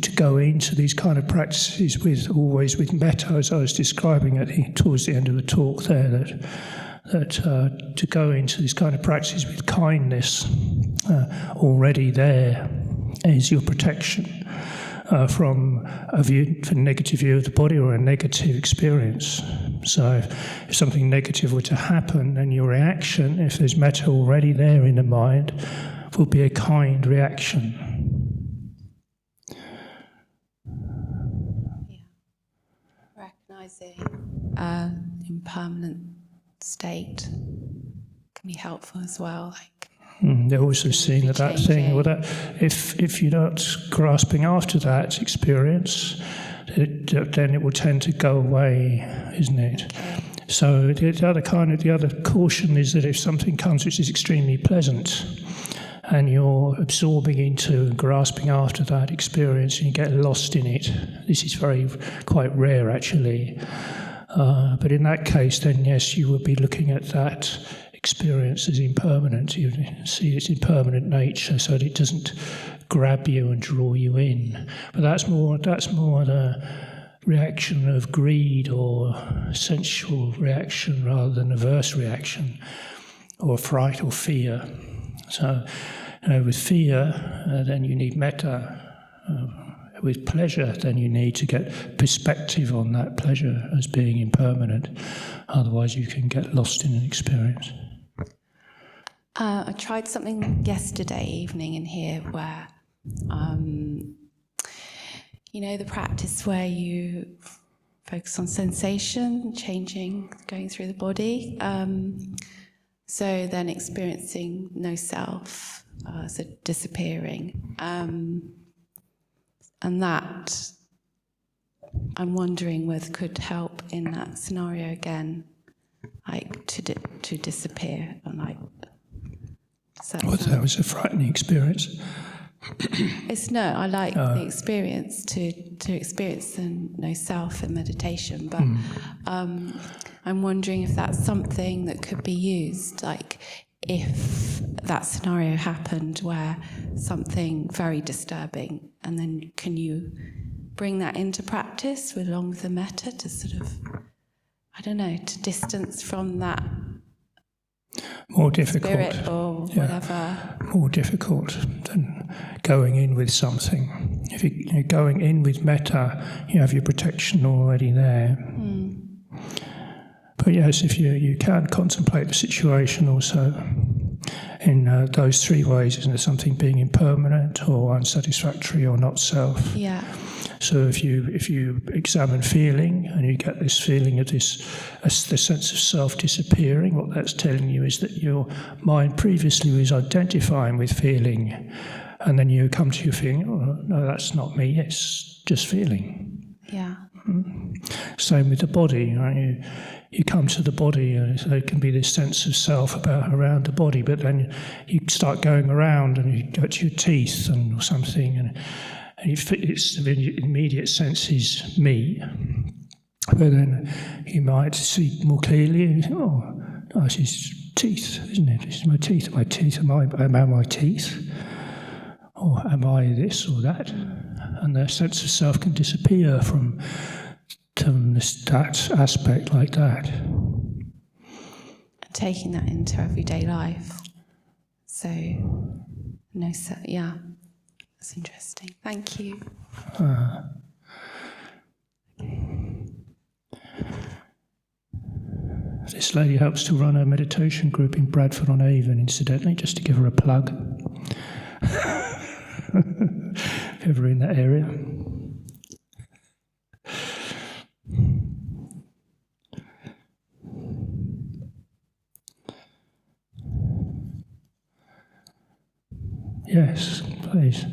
to go into these kind of practices always with metta, as I was describing towards the end of the talk there, that to go into these kind of practices with kindness already there is your protection from a negative view of the body or a negative experience. So if something negative were to happen, then your reaction, if there's metta already there in the mind, will be a kind reaction. Yeah. Recognizing impermanent state can be helpful as well. They're also seeing that thing. Well, that if you're not grasping after that experience, then it will tend to go away, isn't it? Okay. So the other caution is that if something comes which is extremely pleasant, and you're absorbing into and grasping after that experience, and you get lost in it, this is quite rare actually. But in that case, then yes, you would be looking at that experience as impermanent. You see its impermanent nature, so that it doesn't grab you and draw you in. But that's more the reaction of greed or sensual reaction rather than averse reaction, or fright or fear. So with fear, then you need metta. With pleasure, then you need to get perspective on that pleasure as being impermanent. Otherwise, you can get lost in an experience. I tried something yesterday evening in here where, the practice where you focus on sensation, changing, going through the body. So then experiencing no self, so disappearing. And that, I'm wondering whether could help in that scenario again, like to disappear, and like. That was a frightening experience. I like the experience to experience the no self in meditation, but I'm wondering if that's something that could be used, like if that scenario happened where something very disturbing, and then can you bring that into practice along with the metta to sort of, I don't know, to distance from that more difficult spirit or whatever. More difficult than going in with something. If you're going in with metta, you have your protection already there. But yes, if you can contemplate the situation also in those three ways, isn't there? Something being impermanent or unsatisfactory or not self. Yeah. So if you examine feeling and you get this feeling of the sense of self disappearing, what that's telling you is that your mind previously was identifying with feeling, and then you come to your feeling, oh, no, that's not me, it's just feeling. Yeah. Same with the body, right? You come to the body, and so it can be this sense of self around the body, but then you start going around and you go to your teeth or something, and it's the immediate sense is me, but then you might see more clearly, and you think, oh, this is teeth, isn't it? This is my teeth. My teeth. Am I my teeth? Or am I this or that? And the sense of self can disappear from that aspect like that. Taking that into everyday life. So, yeah. That's interesting. Thank you. This lady helps to run a meditation group in Bradford-on-Avon, incidentally, just to give her a plug. If ever in that area. Yes, please.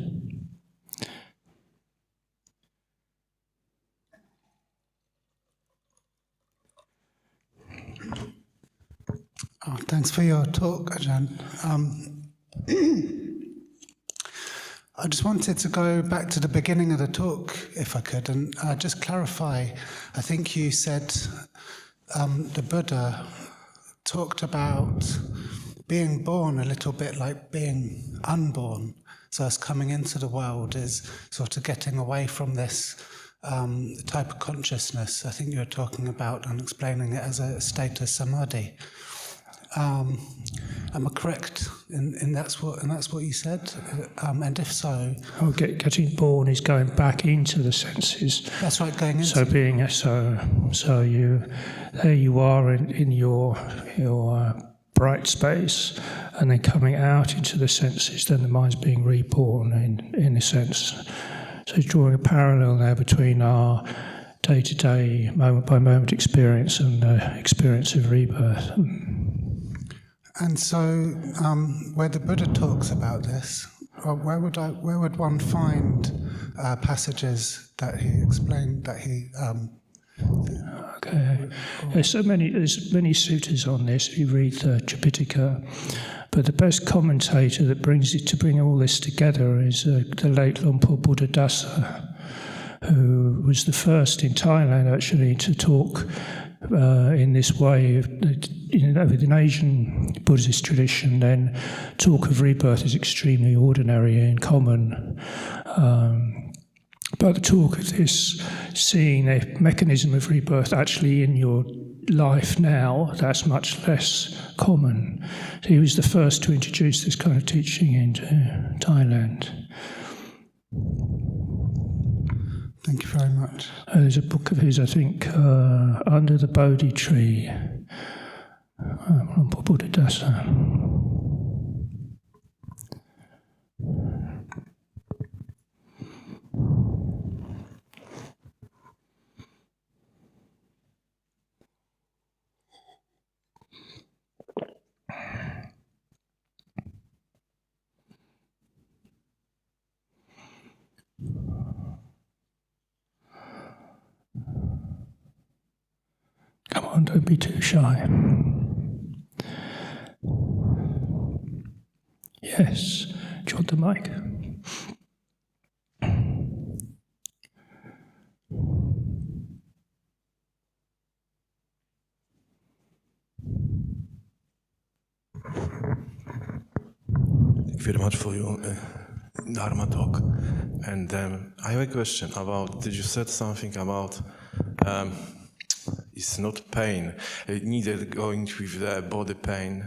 Oh, thanks for your talk, Ajahn. I just wanted to go back to the beginning of the talk, if I could, and just clarify. I think you said the Buddha talked about being born a little bit like being unborn. So us coming into the world is sort of getting away from this type of consciousness. I think you were talking about and explaining it as a state of samadhi. Am I correct in that's what you said? And if so, getting born is going back into the senses. That's right, going into. So being so you there you are in your bright space, and then coming out into the senses. Then the mind's being reborn in a sense. So drawing a parallel there between our day-to-day, moment-by-moment experience and the experience of rebirth. And so, where the Buddha talks about this, where would one find passages that he explained that he? Okay, there's many suttas on this. If you read the Tripitaka, but the best commentator that bring all this together is the late Lumpur Buddhadasa, who was the first in Thailand actually to talk in this way. Within Asian Buddhist tradition, then talk of rebirth is extremely ordinary and common. But the talk of this, seeing the mechanism of rebirth actually in your life now, that's much less common. So he was the first to introduce this kind of teaching into Thailand. Thank you very much. There's a book of his, I think, Under the Bodhi Tree. Buddhadasa. on, don't be too shy. Yes, do you want the mic? Thank you very much for your Dharma talk. And I have a question about, did you said something about it's not pain, neither going with the body pain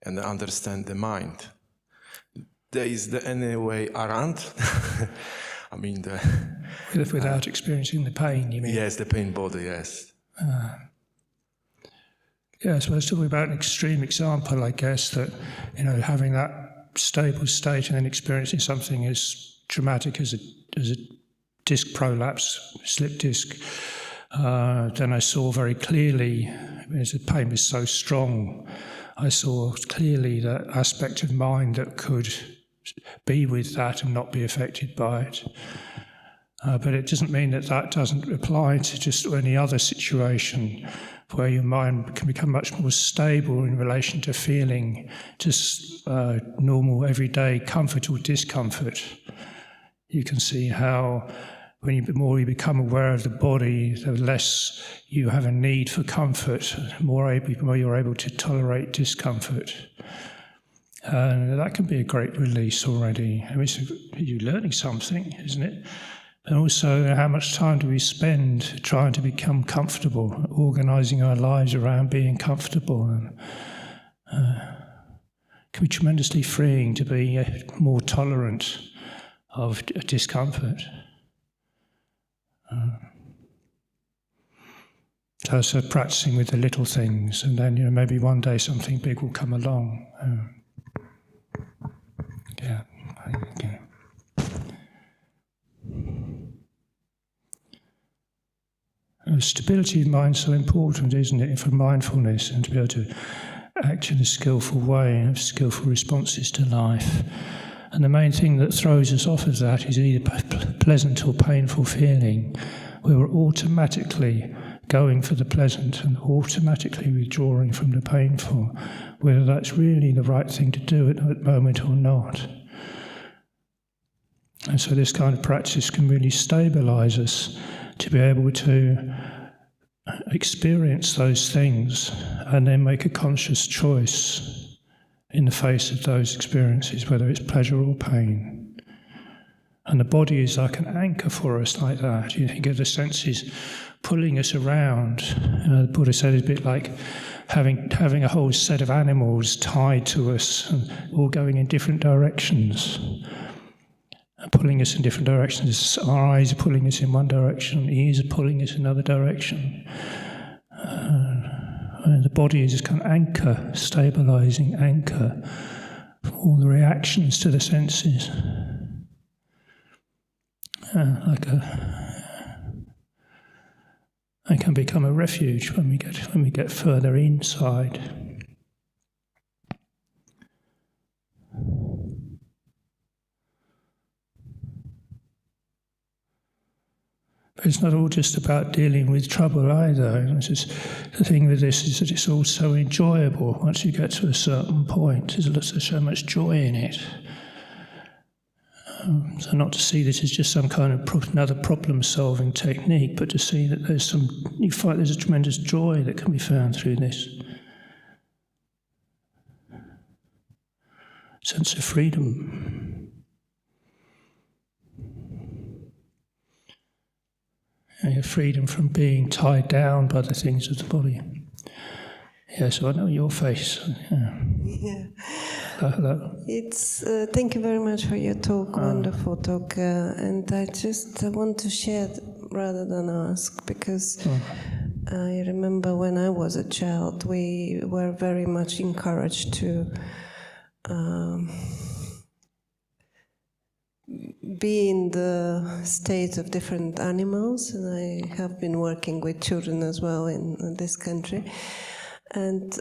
and understand the mind. Is there any way around? I mean, Without experiencing the pain, you mean? Yes, the pain body, yes. Yes, well, let's talk about an extreme example, I guess, that, having that stable state and then experiencing something as traumatic as a disc prolapse, slip disc. Then I saw very clearly, as the pain was so strong, I saw clearly that aspect of mind that could be with that and not be affected by it. But it doesn't mean that that doesn't apply to just any other situation where your mind can become much more stable in relation to feeling just normal, everyday comfort or discomfort. You can see how the more you become aware of the body, the less you have a need for comfort, the more you're able to tolerate discomfort. And that can be a great release already. I mean, you're learning something, isn't it? And also, how much time do we spend trying to become comfortable, organising our lives around being comfortable? And, it can be tremendously freeing to be more tolerant of discomfort. So practicing with the little things, and then maybe one day something big will come along. Yeah. Stability of mind is so important, isn't it, for mindfulness, and to be able to act in a skillful way and have skillful responses to life. And the main thing that throws us off of that is either pleasant or painful feeling. We were automatically going for the pleasant and automatically withdrawing from the painful, whether that's really the right thing to do at that moment or not. And so this kind of practice can really stabilize us to be able to experience those things and then make a conscious choice in the face of those experiences, whether it's pleasure or pain. And the body is like an anchor for us like that. You think of the senses pulling us around. The Buddha said it's a bit like having a whole set of animals tied to us and all going in different directions. Pulling us in different directions. Our eyes are pulling us in one direction, ears are pulling us in another direction. And the body is this kind of anchor, stabilizing anchor for all the reactions to the senses. It can become a refuge when we get further inside. But it's not all just about dealing with trouble either. The thing with this is that it's all so enjoyable once you get to a certain point. There's so much joy in it. So not to see this as just some kind of another problem-solving technique, but to see that there's a tremendous joy that can be found through this. Sense of freedom. Freedom from being tied down by the things of the body. Yeah, so I know your face. Yeah. Hello. It's thank you very much for your talk, wonderful talk, and I just want to share rather than ask, because I remember when I was a child, we were very much encouraged to be in the state of different animals, and I have been working with children as well in this country. And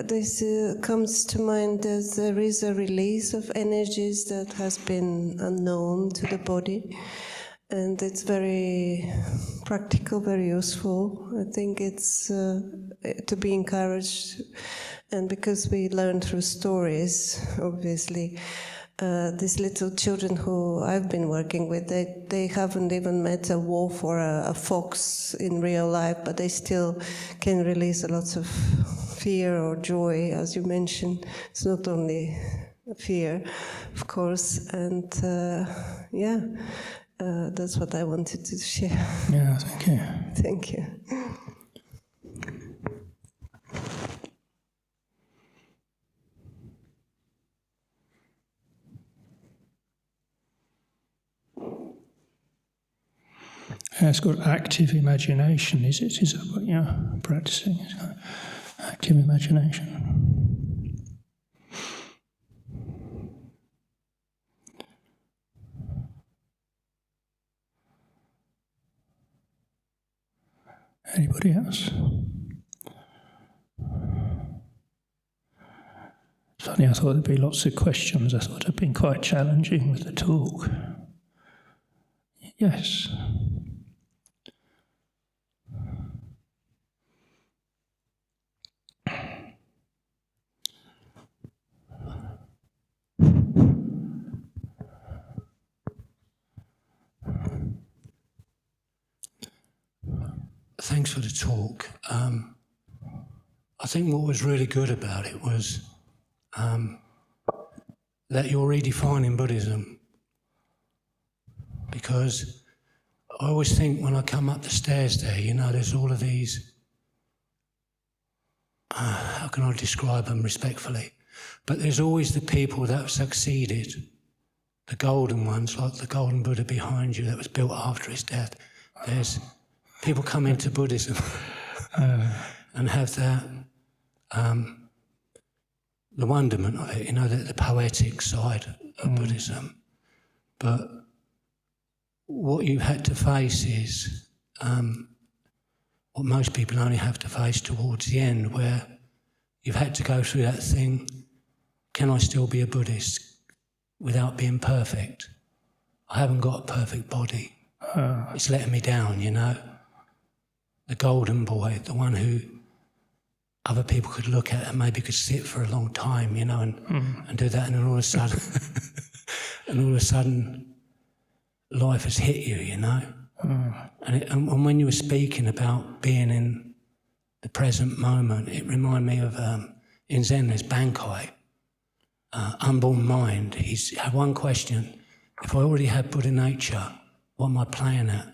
this comes to mind as there is a release of energies that has been unknown to the body. And it's very practical, very useful. I think it's to be encouraged. And because we learn through stories, obviously, these little children who I've been working with, they haven't even met a wolf or a fox in real life, but they still can release a lot of fear or joy, as you mentioned. It's not only fear, of course, and that's what I wanted to share. Yeah, thank you. Thank you. Yeah, it's called active imagination, is it? Is that what you're practicing? It's called active imagination. Anybody else? It's funny, I thought there'd be lots of questions. I thought it'd been quite challenging with the talk. Yes. Thanks for the talk. I think what was really good about it was that you're redefining Buddhism. Because I always think when I come up the stairs there, you know, there's all of these, how can I describe them respectfully? But there's always the people that have succeeded, the golden ones, like the golden Buddha behind you that was built after his death. There's people come into Buddhism and have that, the wonderment of it, you know, the poetic side of Buddhism. But what you had to face is what most people only have to face towards the end, where you've had to go through that thing, can I still be a Buddhist without being perfect? I haven't got a perfect body. It's letting me down, you know. The golden boy, the one who other people could look at and maybe could sit for a long time, you know, and do that, and then all of a sudden, life has hit you, you know. And when you were speaking about being in the present moment, it reminded me of in Zen there's Bankai, unborn mind. He's had one question: if I already had Buddha nature, what am I playing at?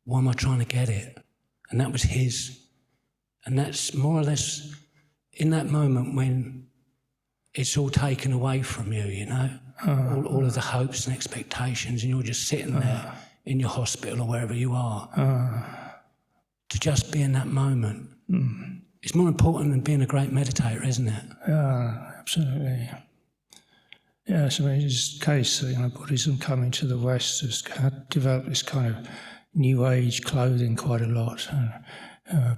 Why am I trying to get it? And that was his. And that's more or less in that moment when it's all taken away from you, you know, all of the hopes and expectations, and you're just sitting there in your hospital or wherever you are. To just be in that moment. It's more important than being a great meditator, isn't it? Yeah, absolutely. Yes, I mean, in this case, you know, Buddhism coming to the West has developed this kind of New Age clothing quite a lot.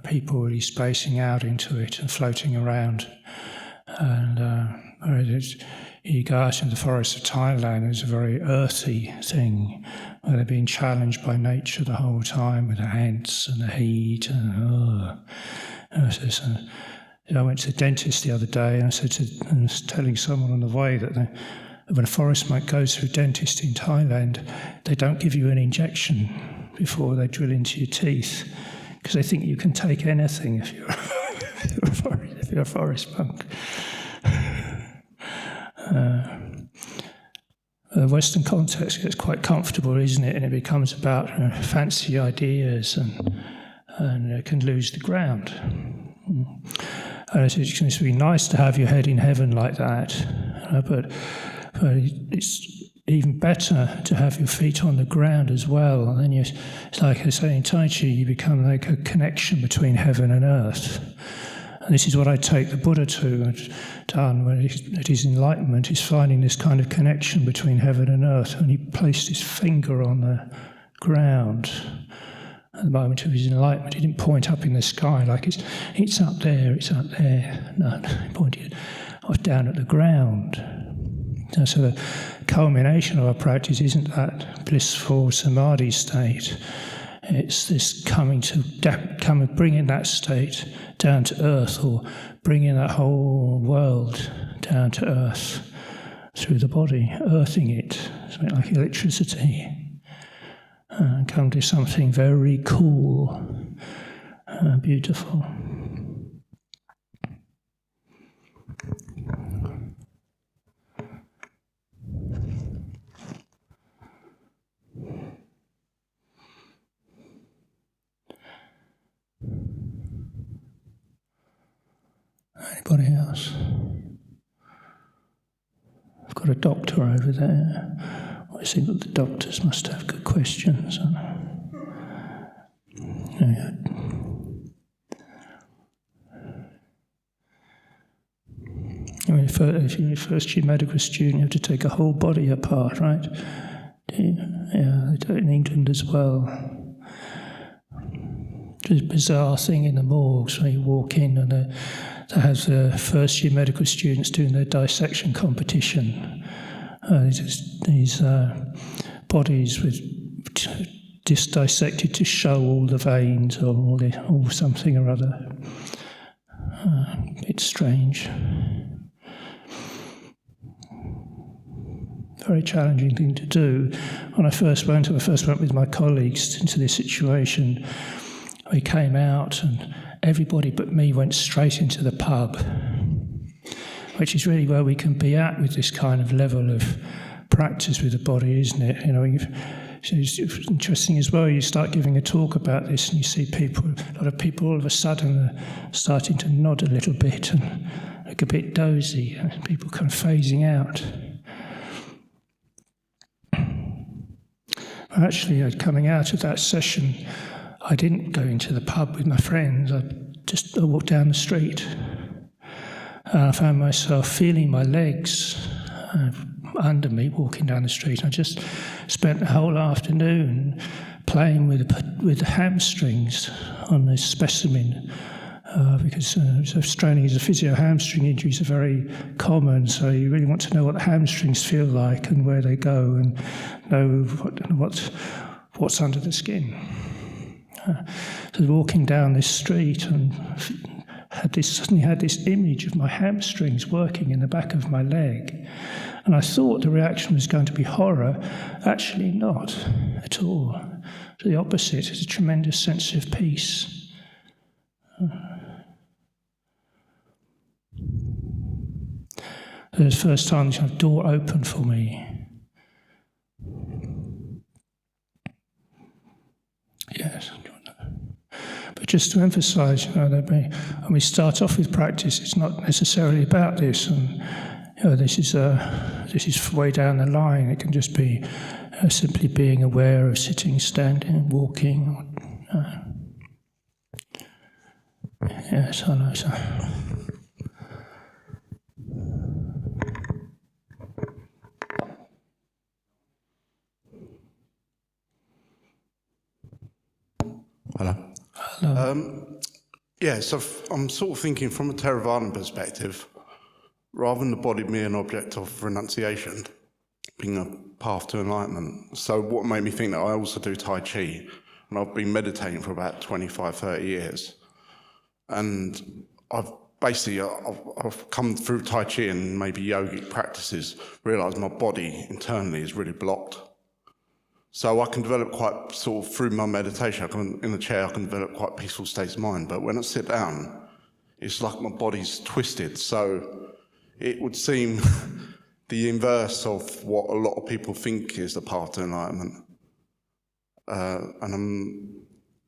People really spacing out into it and floating around. And you go out in the forests of Thailand, it's a very earthy thing, where they're being challenged by nature the whole time with the ants and the heat. I went to the dentist the other day, and I was telling someone on the way that when a forest monk goes to a dentist in Thailand, they don't give you an injection before they drill into your teeth, because they think you can take anything if you're a forest monk. The Western context gets quite comfortable, isn't it? And it becomes about fancy ideas and it can lose the ground. And it's going to be nice to have your head in heaven like that, but it's even better to have your feet on the ground as well. And then it's like I say in Tai Chi, you become like a connection between heaven and earth. And this is what I take the Buddha to have done at his enlightenment, is finding this kind of connection between heaven and earth. And he placed his finger on the ground. At the moment of his enlightenment, he didn't point up in the sky like it's up there, it's up there. No, he pointed down at the ground. So the culmination of our practice isn't that blissful samadhi state. It's this bringing that state down to earth, or bringing that whole world down to earth through the body, earthing it, something like electricity, and come to something very cool, beautiful. Anybody else? I've got a doctor over there. I think that the doctors must have good questions. Yeah. If you're a first-year medical student, you have to take a whole body apart, right? Yeah, they do it in England as well. It's a bizarre thing in the morgues where you walk in and they have the first-year medical students doing their dissection competition. These bodies with just dissected to show all the veins or something or other. It's strange. Very challenging thing to do. When I first went with my colleagues into this situation, we came out and everybody but me went straight into the pub, which is really where we can be at with this kind of level of practice with the body, isn't it? You know, it's interesting as well. You start giving a talk about this, and you see a lot of people all of a sudden are starting to nod a little bit and look a bit dozy, and people kind of phasing out. Actually, coming out of that session, I didn't go into the pub with my friends. I walked down the street. I found myself feeling my legs under me walking down the street. I just spent the whole afternoon playing with the hamstrings on this specimen because Australia is a physio hamstring injuries are very common, so you really want to know what the hamstrings feel like and where they go and know what's under the skin. So walking down this street and suddenly had this image of my hamstrings working in the back of my leg. And I thought the reaction was going to be horror. Actually not at all. So the opposite is a tremendous sense of peace. It was the first time the door opened for me. Yes. But just to emphasise, when we start off with practice, it's not necessarily about this, and this is way down the line. It can just be simply being aware of sitting, standing, walking. Yes, I know. So. Hello. So I'm sort of thinking from a Theravadan perspective, rather than the body being an object of renunciation, being a path to enlightenment. So what made me think that I also do Tai Chi, and I've been meditating for about 25, 30 years. And I've come through Tai Chi and maybe yogic practices, realised my body internally is really blocked. So I can develop quite sort of through my meditation, in the chair I can develop quite peaceful states of mind. But when I sit down, it's like my body's twisted. So it would seem the inverse of what a lot of people think is the path to enlightenment.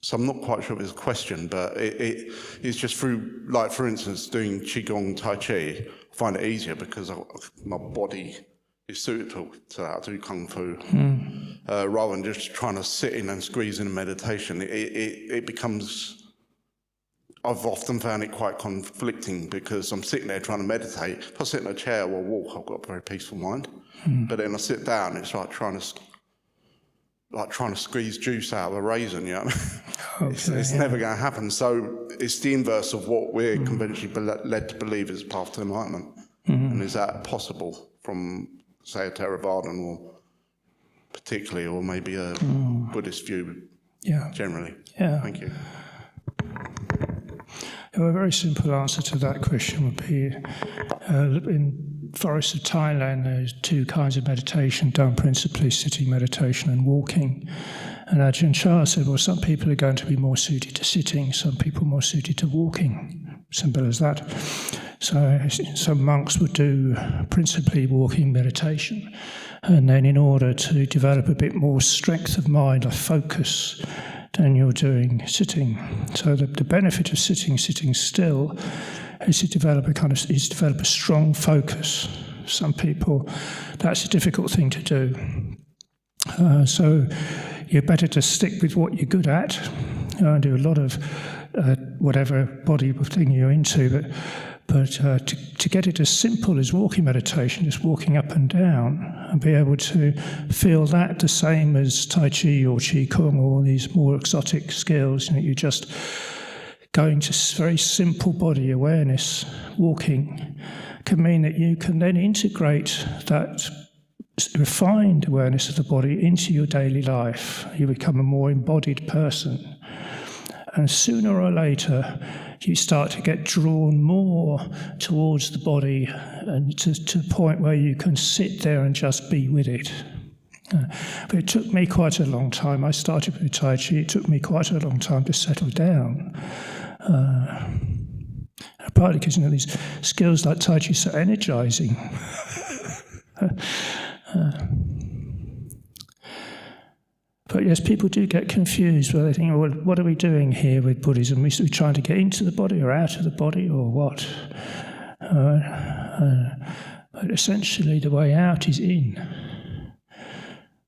So I'm not quite sure if it's a question, but it's just through, like for instance, doing Qigong, Tai Chi, I find it easier because my body is suitable to that. I do Kung Fu. Rather than just trying to sit in and squeeze in a meditation, it becomes, I've often found it quite conflicting because I'm sitting there trying to meditate. If I sit in a chair or walk, I've got a very peaceful mind. But then I sit down, it's like trying to squeeze juice out of a raisin, you know? It's never going to happen. So it's the inverse of what we're conventionally led to believe is a path to enlightenment. And is that possible from say, a Theravadan or particularly, or maybe a Buddhist view generally? Yeah. Thank you. A very simple answer to that question would be, in forests of Thailand, there's two kinds of meditation done, principally sitting meditation and walking. And Ajahn Chah said, well, some people are going to be more suited to sitting, some people more suited to walking. Simple as that. So some monks would do principally walking meditation. And then in order to develop a bit more strength of mind, a focus, then you're doing sitting. So the benefit of sitting still, is to develop a strong focus. Some people, that's a difficult thing to do. So you're better to stick with what you're good at, and do a lot of whatever body thing you're into, but to get it as simple as walking meditation, just walking up and down, and be able to feel that the same as Tai Chi or Qi Kung or all these more exotic skills, you're just going to very simple body awareness, walking, can mean that you can then integrate that refined awareness of the body into your daily life. You become a more embodied person. And sooner or later, you start to get drawn more towards the body and to the point where you can sit there and just be with it. But it took me quite a long time. I started with Tai Chi. It took me quite a long time to settle down. Partly because, these skills like Tai Chi are so energizing. But yes, people do get confused where they think, well, what are we doing here with Buddhism? Are we trying to get into the body or out of the body or what? But essentially the way out is in.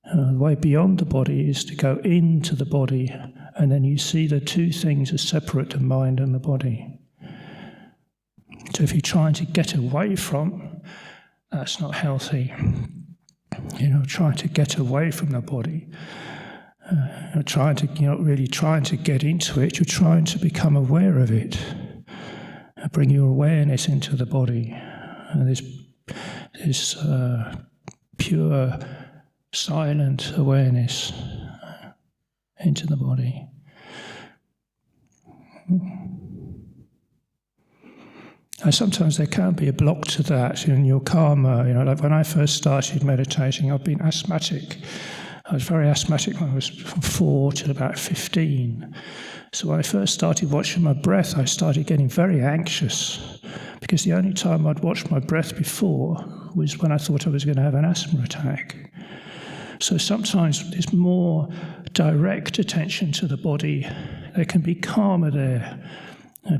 The way beyond the body is to go into the body, and then you see the two things as separate, the mind and the body. So if you're trying to get away from, that's not healthy. Trying to get away from the body. You're not really trying to get into it, you're trying to become aware of it. Bring your awareness into the body. And this pure, silent awareness into the body. And sometimes there can be a block to that in your karma. Like when I first started meditating, I've been asthmatic. I was very asthmatic when I was from 4 till about 15. So when I first started watching my breath, I started getting very anxious, because the only time I'd watched my breath before was when I thought I was going to have an asthma attack. So sometimes there's more direct attention to the body. There can be karma there,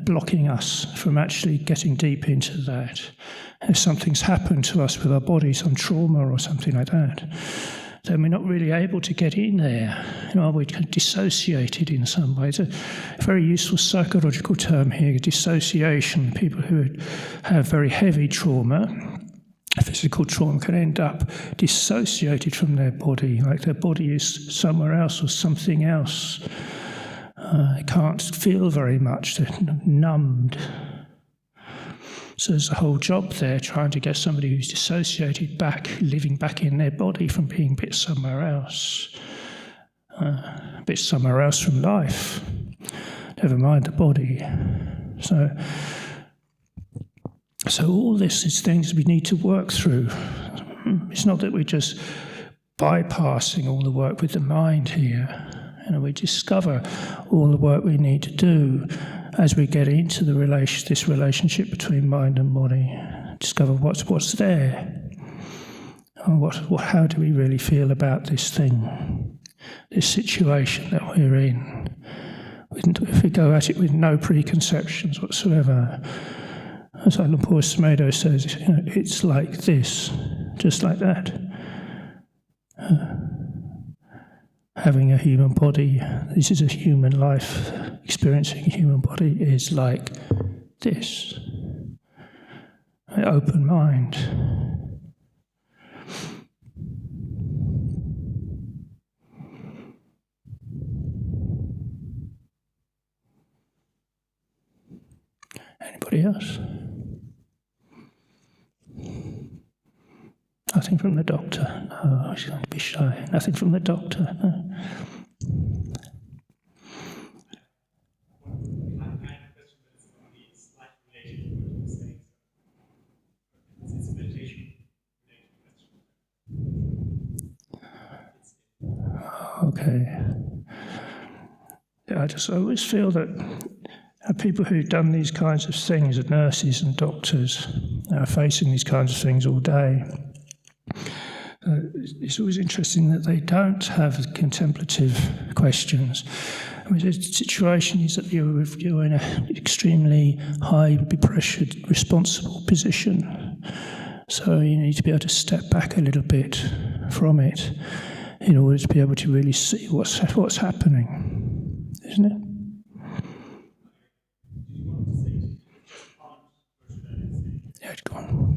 blocking us from actually getting deep into that. If something's happened to us with our body, some trauma or something like that, then we're not really able to get in there. We're dissociated in some way. It's a very useful psychological term here, dissociation. People who have very heavy trauma, physical trauma, can end up dissociated from their body, like their body is somewhere else or something else. They can't feel very much, they're numbed. So there's a whole job there, trying to get somebody who's dissociated back, living back in their body from being a bit somewhere else from life. Never mind the body. So all this is things we need to work through. It's not that we're just bypassing all the work with the mind here. We discover all the work we need to do as we get into this relationship between mind and body. Discover what's there. How do we really feel about this thing, this situation that we're in? If we go at it with no preconceptions whatsoever, as Luang Por Smedo says, it's like this, just like that. Having a human body, this is a human life, experiencing a human body is like this. An open mind. Anybody else? Nothing from the doctor. No, she's going to be shy. Nothing from the doctor. No. Okay. Yeah, I always feel that people who've done these kinds of things, nurses and doctors, are facing these kinds of things all day. It's always interesting that they don't have contemplative questions. I mean, the situation is that you're in an extremely high pressured, responsible position. So you need to be able to step back a little bit from it in order to be able to really see what's happening, isn't it? Yeah, go on.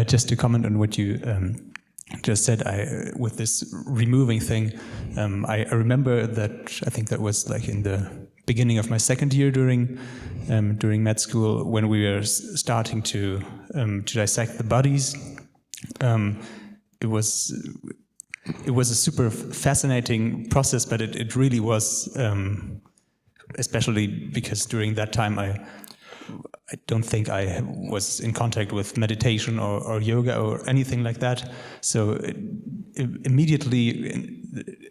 Just to comment on what you just said, with this removing thing, I remember that I think that was like in the beginning of my second year during med school, when we were starting to dissect the bodies. It was a super fascinating process, but it really was, especially because during that time I don't think I was in contact with meditation or yoga or anything like that. So immediately,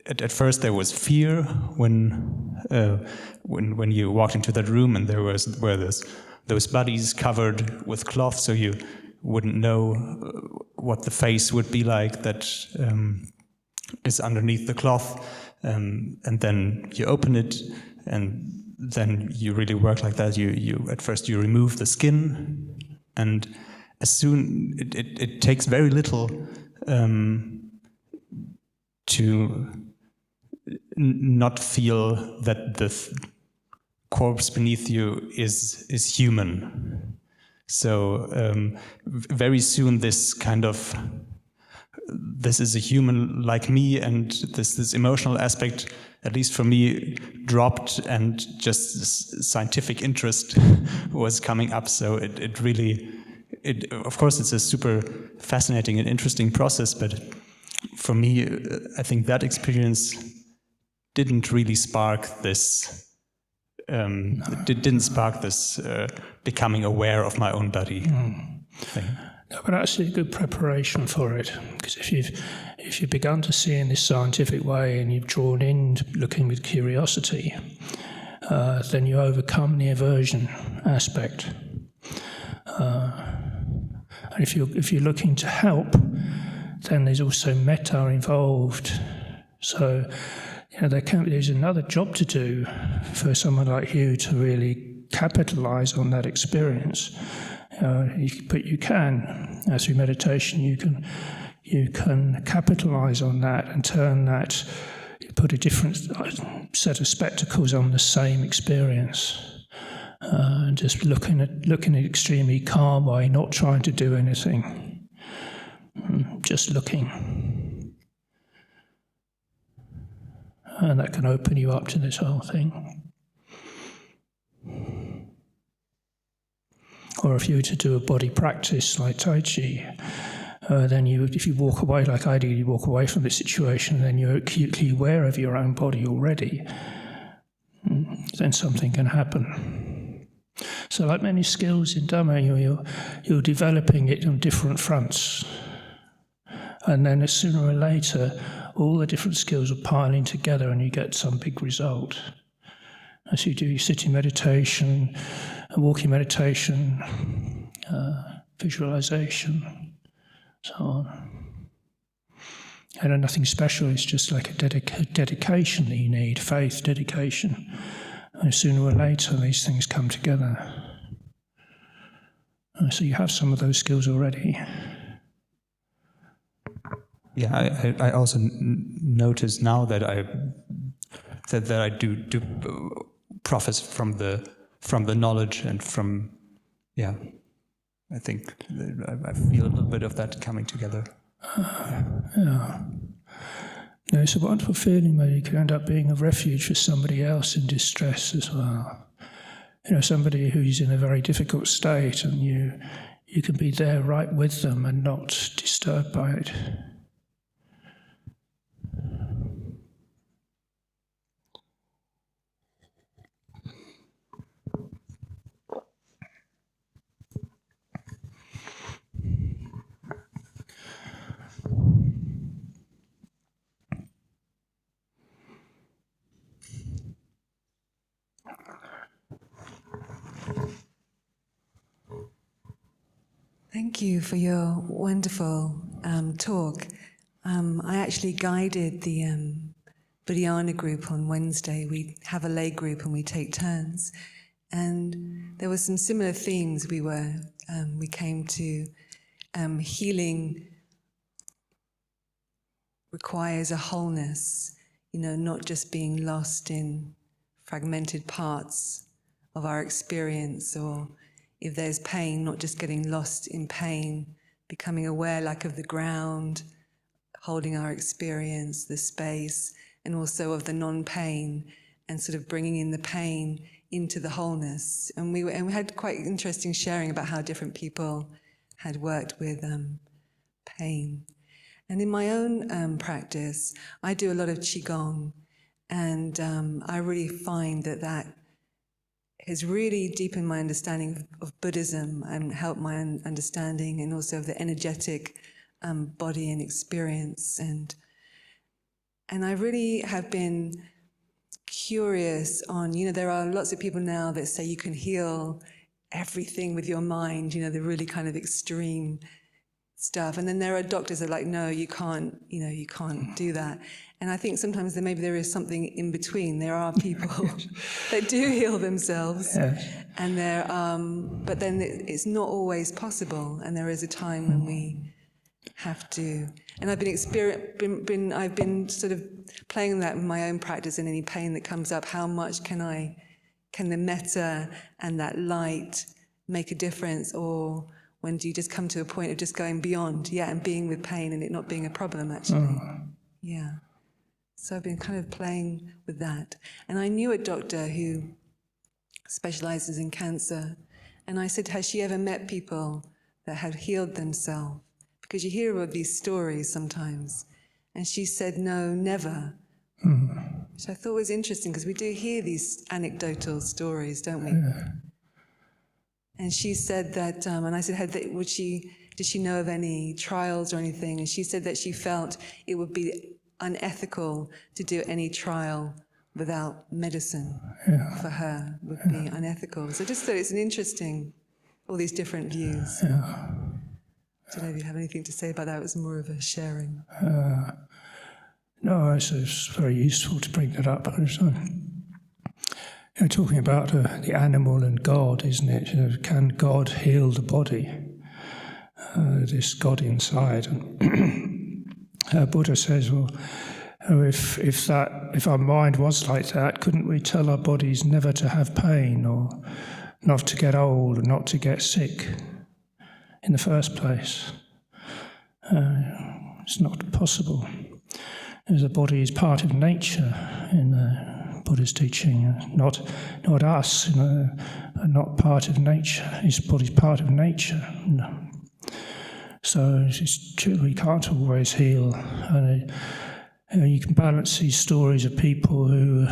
at first, there was fear when you walked into that room, and there were those bodies covered with cloth, so you wouldn't know what the face would be like that is underneath the cloth, and then you open it, and then you really work like that. You at first you remove the skin, and as soon it takes very little to not feel that the corpse beneath you is human. So very soon this is a human like me, and this emotional aspect, at least for me, dropped, and just this scientific interest was coming up. So it really, of course, it's a super fascinating and interesting process, but for me, I think that experience didn't really spark this. It didn't spark this becoming aware of my own body thing. No, but actually a good preparation for it, because if you've begun to see in this scientific way and you've drawn in looking with curiosity, then you overcome the aversion aspect. And if you're looking to help, then there's also metta involved. So there's another job to do for someone like you to really capitalize on that experience. But you can, through meditation, you can capitalize on that and turn that, put a different set of spectacles on the same experience, and just looking at it extremely calm way, not trying to do anything, just looking, and that can open you up to this whole thing. Or if you were to do a body practice like Tai Chi, then if you walk away like I do, you walk away from the situation, then you're acutely aware of your own body already, then something can happen. So like many skills in Dhamma, you're developing it on different fronts. And then sooner or later, all the different skills are piling together and you get some big result. As you do your sitting meditation, walking meditation, visualization, so on. And nothing special, it's just like a dedication that you need, faith, dedication. And sooner or later, these things come together. So you have some of those skills already. Yeah, I also notice now that I do profit from the knowledge and from, I think I feel a little bit of that coming together. It's a wonderful feeling where you can end up being a refuge for somebody else in distress as well. Somebody who's in a very difficult state, and you can be there right with them and not disturbed by it. Thank you for your wonderful talk. I actually guided the Buddhist group on Wednesday. We have a lay group and we take turns. And there were some similar themes we came to. Healing requires a wholeness, not just being lost in fragmented parts of our experience, or if there's pain, not just getting lost in pain, becoming aware like of the ground, holding our experience, the space, and also of the non-pain, and sort of bringing in the pain into the wholeness. And we had quite interesting sharing about how different people had worked with pain. And in my own practice, I do a lot of Qigong, and I really find that has really deepened my understanding of Buddhism and helped my understanding, and also of the energetic body and experience. And I really have been curious on, there are lots of people now that say you can heal everything with your mind, the really kind of extreme stuff. And then there are doctors that are like, no, you can't do that. And I think sometimes maybe there is something in between. There are people that do heal themselves, and but then it's not always possible. And there is a time when we have to. And I've been sort of playing that in my own practice. And any pain that comes up, how much can the metta and that light make a difference, or when do you just come to a point of just going beyond, and being with pain and it not being a problem actually? Yeah. So I've been kind of playing with that. And I knew a doctor who specializes in cancer. And I said, has she ever met people that have healed themselves? Because you hear of these stories sometimes. And she said, no, never. Which I thought was interesting, because we do hear these anecdotal stories, don't we? And she said that, and I said, did she know of any trials or anything? And she said that she felt it would be unethical to do any trial without medicine. For her would be unethical. So just thought it's an interesting, all these different views. I don't know if you have anything to say about that. It was more of a sharing. No, it's very useful to bring that up. Talking about the animal and God, isn't it? Can God heal the body? This God inside. Buddha says, well, if our mind was like that, couldn't we tell our bodies never to have pain, or not to get old, or not to get sick in the first place? It's not possible. As the body is part of nature in the Buddha's teaching, not us, not part of nature. His body's part of nature. No. So it's true, we can't always heal. And you can balance these stories of people who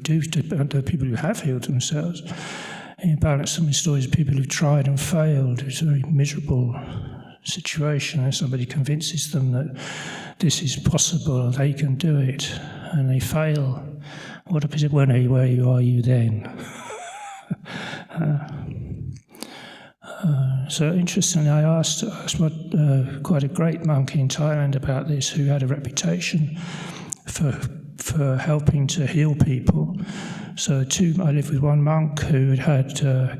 people who have healed themselves. And you balance them with stories of people who've tried and failed. It's a very miserable situation, and somebody convinces them that this is possible, they can do it, and they fail. What if it where are you then? So interestingly, I asked quite a great monk in Thailand about this, who had a reputation for helping to heal people. So I lived with one monk who had cancer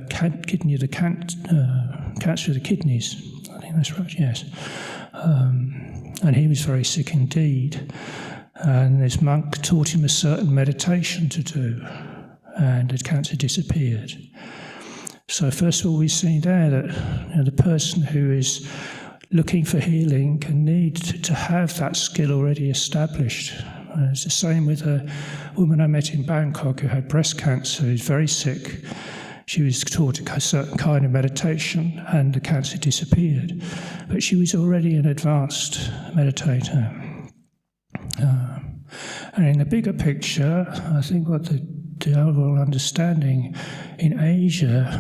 of the kidneys. I think that's right, yes. And he was very sick indeed. And this monk taught him a certain meditation to do, and the cancer disappeared. So first of all, we see there that the person who is looking for healing can need to have that skill already established. It's the same with a woman I met in Bangkok who had breast cancer, who's very sick. She was taught a certain kind of meditation and the cancer disappeared. But she was already an advanced meditator. And in the bigger picture, I think what the overall understanding in Asia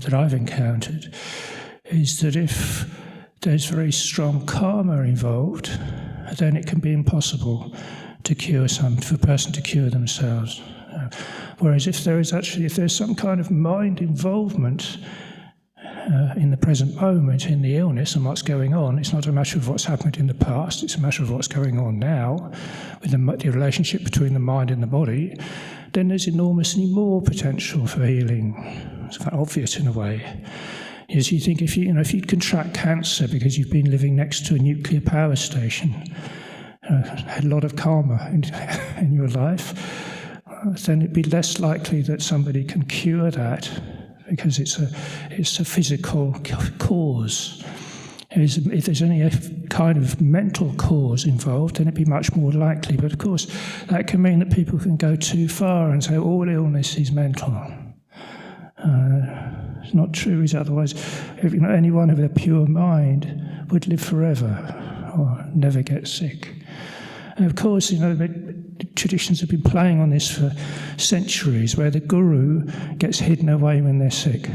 that I've encountered is that if there's very strong karma involved, then it can be impossible for a person to cure themselves. Whereas if there's some kind of mind involvement in the present moment, in the illness and what's going on, it's not a matter of what's happened in the past, it's a matter of what's going on now, with the relationship between the mind and the body, then there's enormously more potential for healing. It's quite obvious in a way. As you think, if you'd contract cancer because you've been living next to a nuclear power station, had a lot of karma in your life, then it'd be less likely that somebody can cure that because it's a physical cause. If there's any kind of mental cause involved, then it'd be much more likely. But of course, that can mean that people can go too far and say all illness is mental. It's not true, is otherwise anyone with a pure mind would live forever or never get sick. And of course, the traditions have been playing on this for centuries, where the guru gets hidden away when they're sick.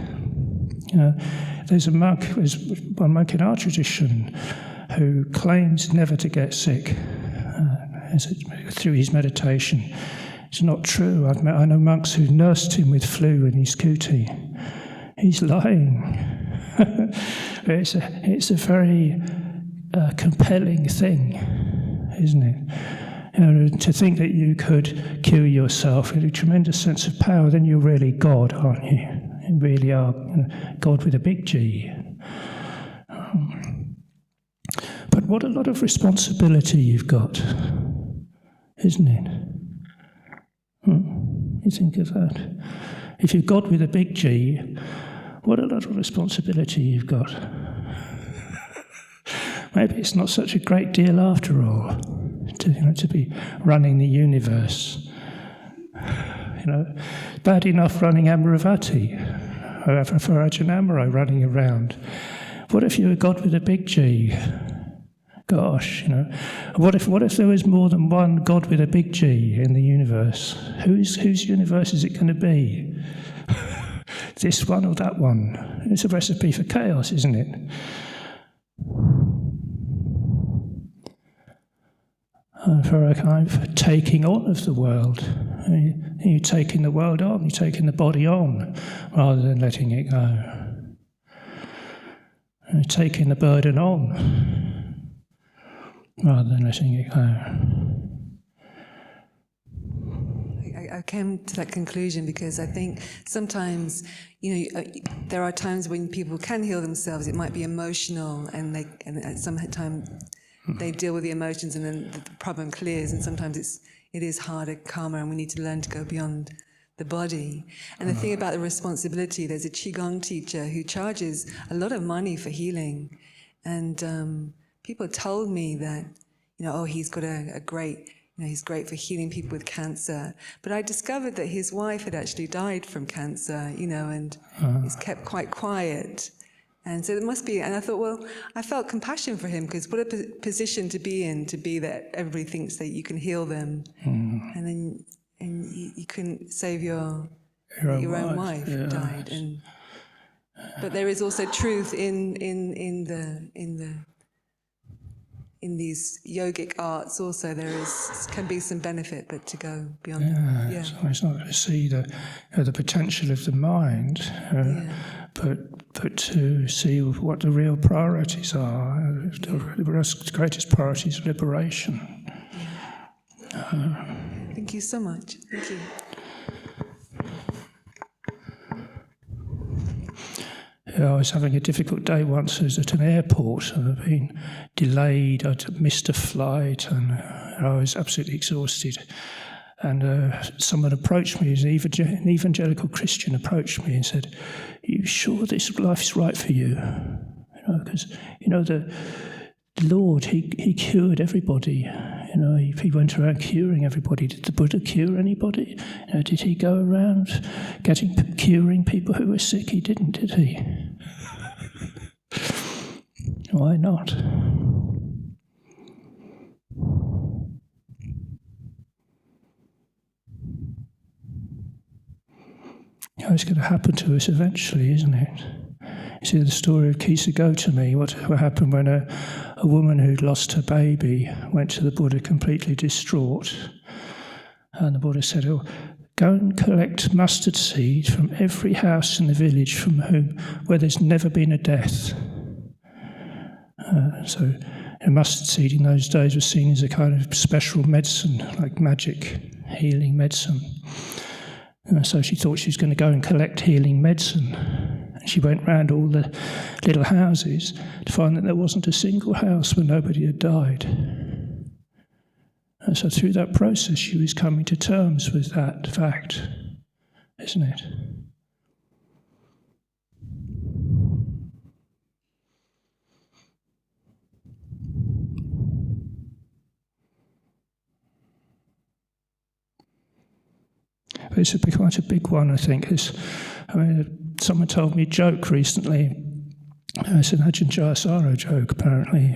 There's one monk in our tradition who claims never to get sick through his meditation. It's not true. I know monks who nursed him with flu in his kuti. He's lying. It's a very compelling thing, isn't it? To think that you could cure yourself with a tremendous sense of power, then you're really God, aren't you? You really are God with a big G. But what a lot of responsibility you've got, isn't it? You think of that. If you're God with a big G, what a lot of responsibility you've got. Maybe it's not such a great deal after all to be running the universe. Bad enough running Amaravati, for Ajahn running around. What if you were God with a big G? Gosh, what if there was more than one God with a big G in the universe? Whose universe is it going to be? This one or that one? It's a recipe for chaos, isn't it? For a kind of taking on of the world. You're taking the world on, you're taking the body on, rather than letting it go. You're taking the burden on, rather than letting it go. I came to that conclusion because I think sometimes, there are times when people can heal themselves. It might be emotional, and at some time they deal with the emotions, and then the problem clears. And sometimes it is harder karma, and we need to learn to go beyond the body. And the thing about the responsibility, there's a Qigong teacher who charges a lot of money for healing, and people told me that, he's got a great. He's great for healing people with cancer. But I discovered that his wife had actually died from cancer, and he's kept quite quiet. And so it must be, and I thought, well, I felt compassion for him, because what a position to be in, to be that everybody thinks that you can heal them. And you couldn't save your own wife died. But there is also truth in these yogic arts also. Can be some benefit, but to go beyond that. Yeah. So it's not to see the potential of the mind, but to see what the real priorities are. The greatest priority is liberation. Thank you so much. Thank you. I was having a difficult day once. I was at an airport and I'd been delayed. I'd missed a flight and I was absolutely exhausted. And someone approached me, an evangelical Christian approached me and said, "Are you sure this life's right for you?" And Because the Lord, he cured everybody. He went around curing everybody. Did the Buddha cure anybody? Did he go around curing people who were sick? He didn't, did he? Why not? It's going to happen to us eventually, isn't it? You see the story of Kisagotami, what happened when a woman who'd lost her baby went to the Buddha completely distraught. And the Buddha said, go and collect mustard seed from every house in the village where there's never been a death. So mustard seed in those days was seen as a kind of special medicine, like magic, healing medicine. So she thought she was going to go and collect healing medicine. And she went round all the little houses to find that there wasn't a single house where nobody had died. And so through that process, she was coming to terms with that fact, isn't it? But it's quite a big one, I think. Someone told me a joke recently. It's an Ajahn Kalyano joke, apparently,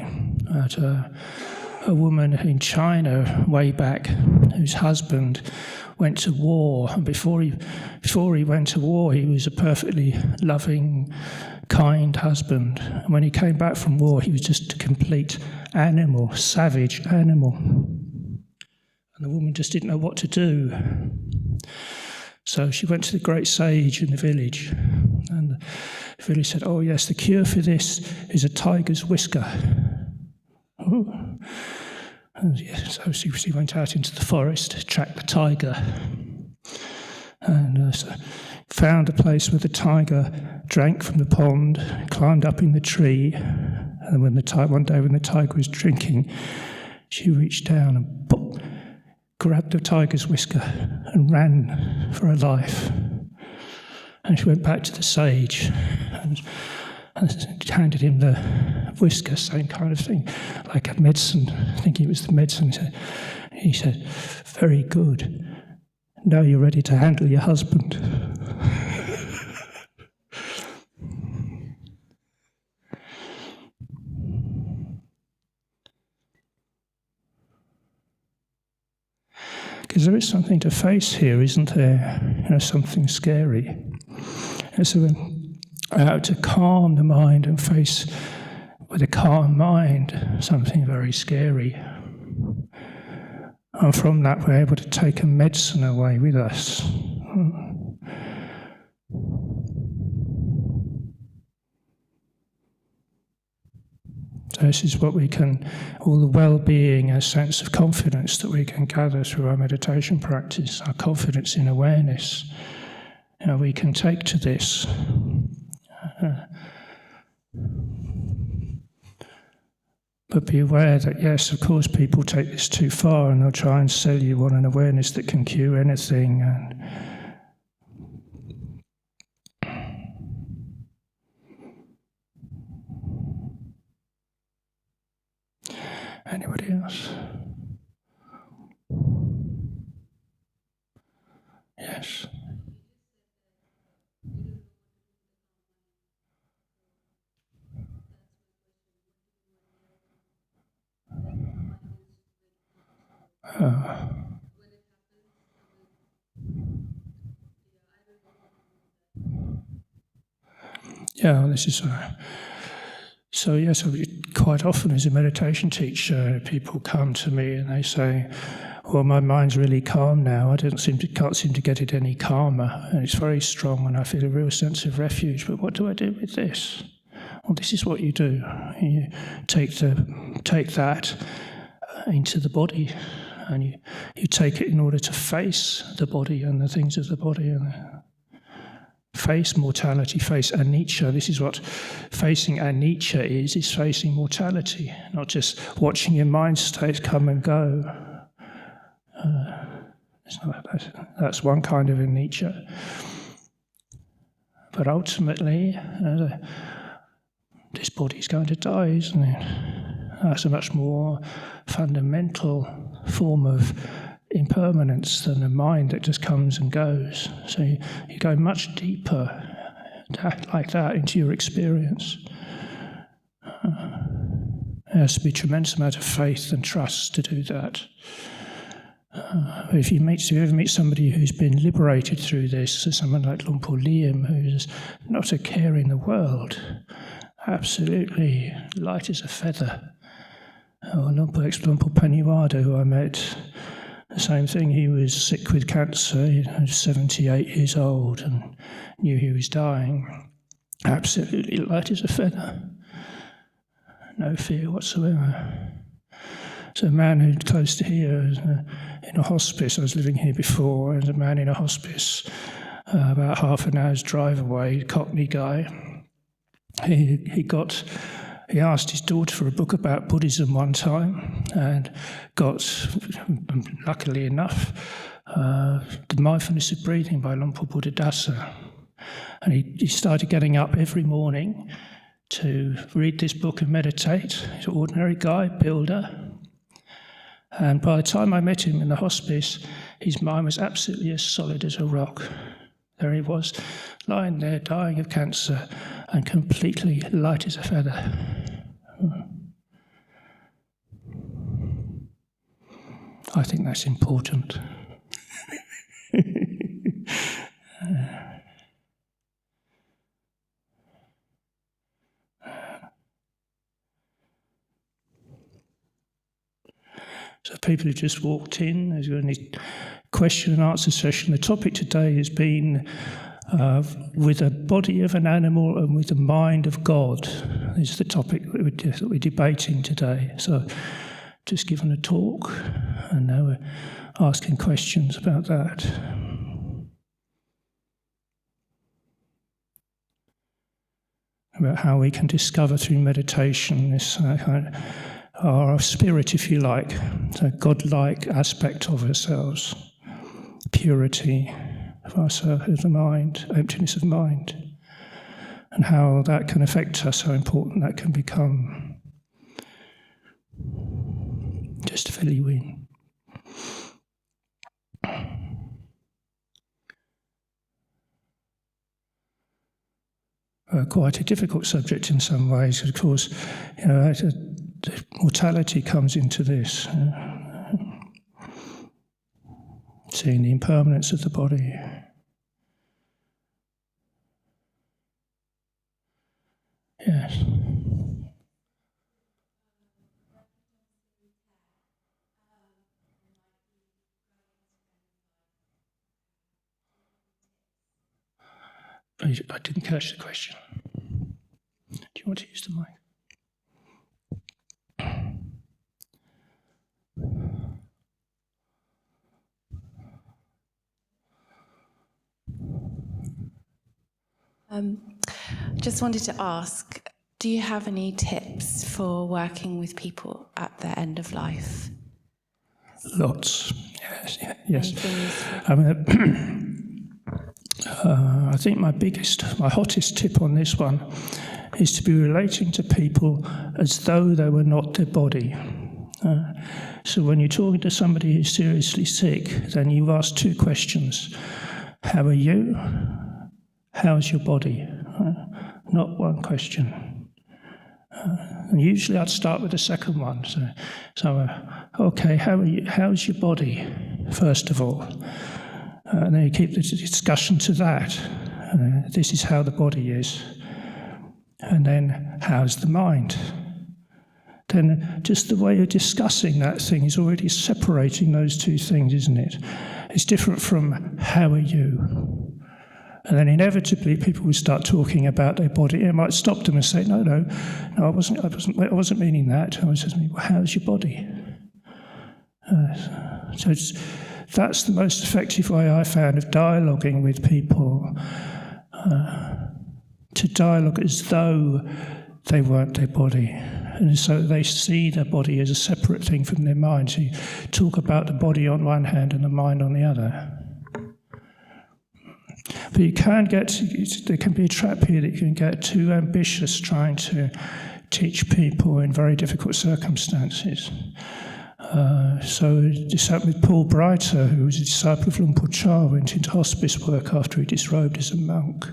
about a woman in China way back whose husband went to war, and before he went to war, he was a perfectly loving, kind husband. And when he came back from war, he was just a complete animal, savage animal. And the woman just didn't know what to do. So she went to the great sage in the village, and the village said, "Oh yes, the cure for this is a tiger's whisker." Oh. And so she went out into the forest to track the tiger, and so found a place where the tiger drank from the pond, climbed up in the tree, and one day when the tiger was drinking, she reached down and pop, grabbed the tiger's whisker and ran for her life. And she went back to the sage and handed him the whisker, same kind of thing, like a medicine, thinking it was the medicine. He said, "Very good. Now you're ready to handle your husband." Because there is something to face here, isn't there? Something scary. And so how to calm the mind and face with a calm mind something very scary. And from that we're able to take a medicine away with us. So this is what we can, all the well-being, a sense of confidence that we can gather through our meditation practice, our confidence in awareness, we can take to this. But be aware that, yes, of course, people take this too far and they'll try and sell you on an awareness that can cure anything. Anybody else? Yes. Yeah, this is so yes, quite often as a meditation teacher, people come to me and they say, "Well, my mind's really calm now. I can't seem to get it any calmer, and it's very strong, and I feel a real sense of refuge. But what do I do with this?" Well, this is what you do. You take that into the body, and you take it in order to face the body and the things of the body, and face mortality, face anicca. This is what facing anicca is facing mortality, not just watching your mind state come and go. That's one kind of anicca. But ultimately, this body's going to die, isn't it? That's a much more fundamental form of impermanence than a mind that just comes and goes. So you go much deeper like that into your experience. There has to be a tremendous amount of faith and trust to do that. If you ever meet somebody who's been liberated through this, so someone like Luang Por Liam, who's not a care in the world, absolutely light as a feather, or Luang Por Paniwada, who I met, the same thing. He was sick with cancer, 78 years old, and knew he was dying. Absolutely light as a feather, no fear whatsoever. So a man who's close to here, in a hospice, I was living here before, there's a man in a hospice about half an hour's drive away, Cockney guy. He asked his daughter for a book about Buddhism one time and got, luckily enough, The Mindfulness of Breathing by Luang Por Buddhadasa. And he started getting up every morning to read this book and meditate. He's an ordinary guy, builder. And by the time I met him in the hospice, his mind was absolutely as solid as a rock. There he was, lying there, dying of cancer, and completely light as a feather. I think that's important. So people who just walked in, there's any question and answer session. The topic today has been with a body of an animal and with the mind of God. This is the topic that we're debating today. So just given a talk, and now we're asking questions about that. About how we can discover through meditation this kind of our spirit, if you like, so godlike aspect of ourselves, purity of ourselves, of the mind, emptiness of mind, and how that can affect us, how important that can become. Just to fill you in. Quite a difficult subject in some ways, of course. You know, mortality comes into this, seeing the impermanence of the body. Yes. I didn't catch the question. Do you want to use the mic? Just wanted to ask, do you have any tips for working with people at their end of life? Lots. Yes. I mean, I think my hottest tip on this one is to be relating to people as though they were not their body. So when you're talking to somebody who's seriously sick, then you ask two questions. How are you? How's your body? Not one question. And usually I'd start with the second one. So okay, how are you? How's your body, first of all? And then you keep the discussion to that. This is how the body is. And then, how's the mind? Then just the way you're discussing that thing is already separating those two things, isn't it? It's different from, how are you? And then inevitably people will start talking about their body. It might stop them and say, no, I wasn't meaning that. I was just meaning, well, how's your body? That's the most effective way I found of dialoguing with people, to dialogue as though they weren't their body. And so they see their body as a separate thing from their mind. So you talk about the body on one hand and the mind on the other. But you can there can be a trap here that you can get too ambitious trying to teach people in very difficult circumstances. So this happened with Paul Breiter, who was a disciple of Luang Por Chah, went into hospice work after he disrobed as a monk.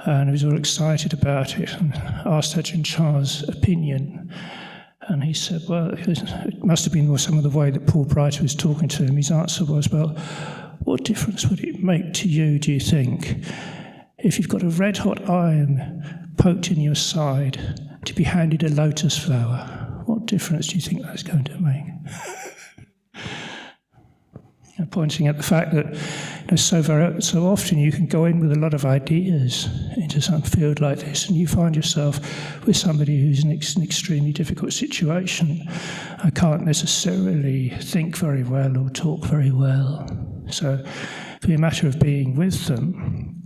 And he was all excited about it and asked Ajahn Chah's opinion. And he said, well, it must have been some of the way that Paul Breiter was talking to him. His answer was, well, what difference would it make to you, do you think, if you've got a red-hot iron poked in your side to be handed a lotus flower? What difference do you think that's going to make? Pointing at the fact that so often you can go in with a lot of ideas into some field like this, and you find yourself with somebody who's in an extremely difficult situation and can't necessarily think very well or talk very well. So it'll be a matter of being with them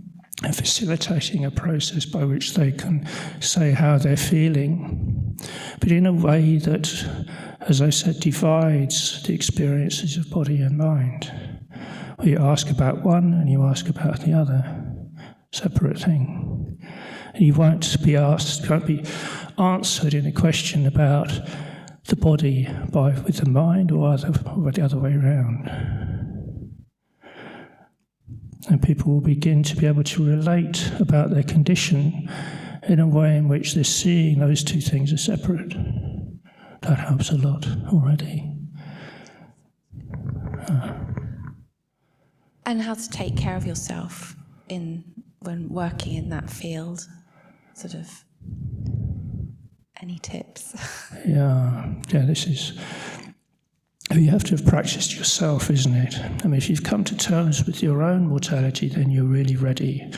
and facilitating a process by which they can say how they're feeling, but in a way that, as I said, divides the experiences of body and mind. Where you ask about one and you ask about the other, separate thing. And you won't be answered in a question about the body with the mind or the other way around. And people will begin to be able to relate about their condition in a way in which they're seeing those two things are separate. That helps a lot already. And how to take care of yourself when working in that field, sort of. Any tips? Yeah. This is. You have to have practiced yourself, isn't it? I mean, if you've come to terms with your own mortality, then you're really ready.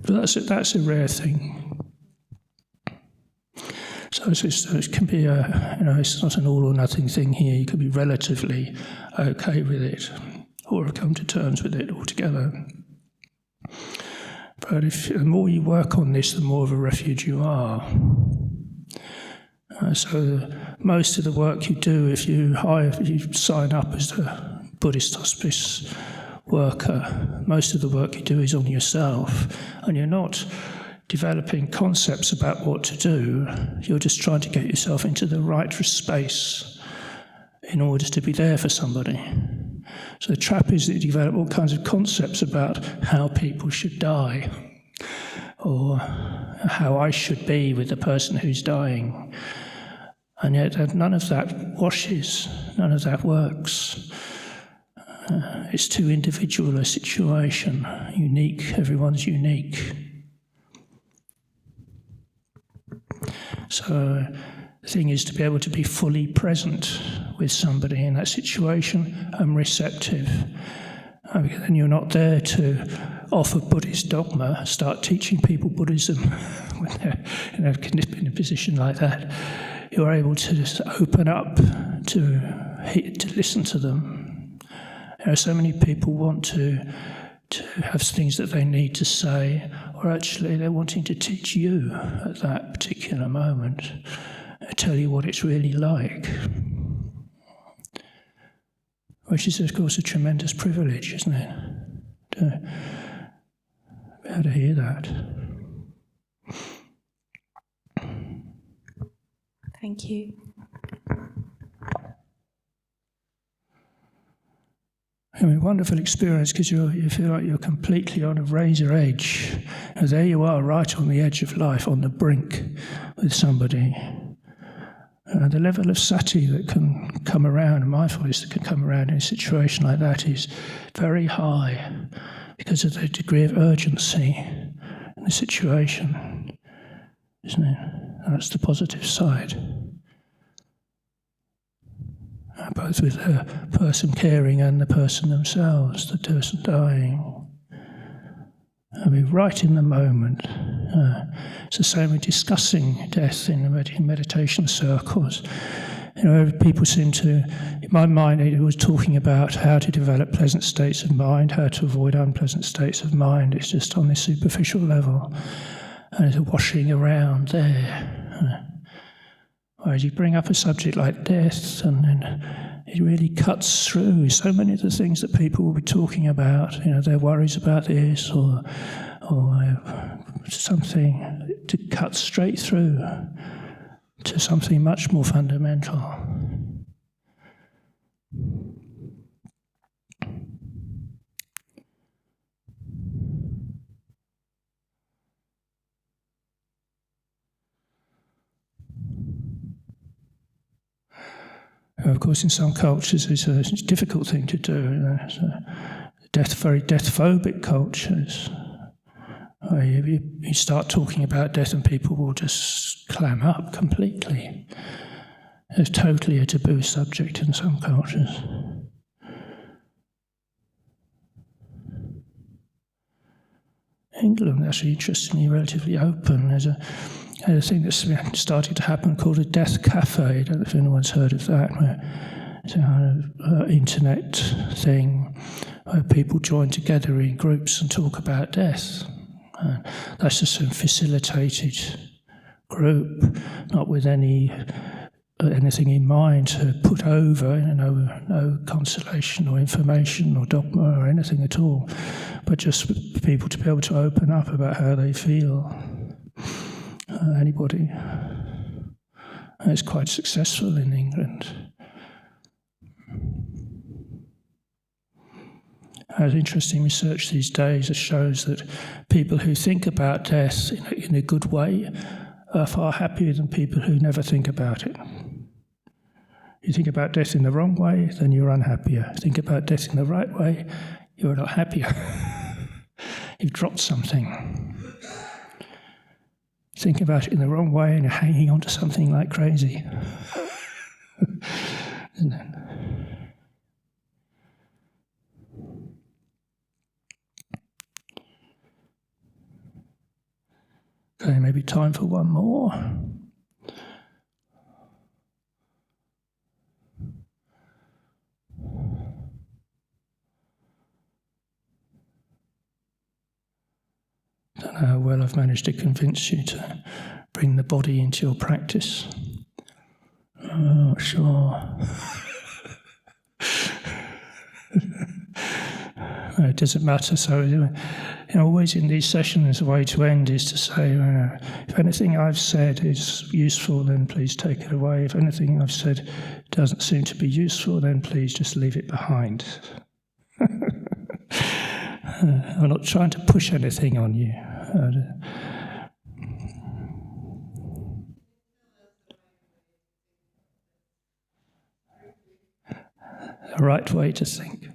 But that's a rare thing. So it can be it's not an all or nothing thing here. You can be relatively okay with it, or come to terms with it altogether. But the more you work on this, the more of a refuge you are. So most of the work you do, if you sign up as a Buddhist hospice worker, most of the work you do is on yourself, and you're not developing concepts about what to do. You're just trying to get yourself into the right space in order to be there for somebody. So the trap is that you develop all kinds of concepts about how people should die, or how I should be with the person who's dying. And yet none of that washes, none of that works. It's too individual a situation, unique, everyone's unique. So the thing is to be able to be fully present with somebody in that situation and receptive. And you're not there to offer Buddhist dogma, start teaching people Buddhism when they're in a position like that. You're able to just open up to listen to them. So many people want to have things that they need to say, or actually they're wanting to teach you at that particular moment, tell you what it's really like. Which is, of course, a tremendous privilege, isn't it? To be able to hear that. Thank you. I mean, wonderful experience, because you feel like you're completely on a razor edge. And there you are, right on the edge of life, on the brink with somebody. The level of sati that can come around, and mindfulness that can come around in a situation like that is very high because of the degree of urgency in the situation, isn't it? And that's the positive side. Both with the person caring and the person themselves, the person dying. I mean, right in the moment. It's the same with discussing death in meditation circles. People seem to, in my mind, it was talking about how to develop pleasant states of mind, how to avoid unpleasant states of mind. It's just on this superficial level. And it's washing around there. Whereas you bring up a subject like death, and then it really cuts through so many of the things that people will be talking about, their worries about this or something, to cut straight through to something much more fundamental. Of course, in some cultures, it's a difficult thing to do. Very death-phobic cultures. You start talking about death and people will just clam up completely. It's totally a taboo subject in some cultures. England, actually, interestingly, relatively open. There's a thing that's started to happen called a death cafe. I don't know if anyone's heard of that. It's a kind of internet thing where people join together in groups and talk about death. That's just a facilitated group, not with anything in mind to put over, no consolation or information or dogma or anything at all, but just for people to be able to open up about how they feel. Anybody. It's quite successful in England. There's interesting research these days that shows that people who think about death in a good way are far happier than people who never think about it. You think about death in the wrong way, then you're unhappier. Think about death in the right way, you're a lot happier. You've dropped something. Think about it in the wrong way and you're hanging on to something like crazy. Isn't it? Okay, maybe time for one more. Don't know how well I've managed to convince you to bring the body into your practice. Oh, sure. It doesn't matter. So, always in these sessions, the way to end is to say, if anything I've said is useful, then please take it away. If anything I've said doesn't seem to be useful, then please just leave it behind. I'm not trying to push anything on you. The right way to think.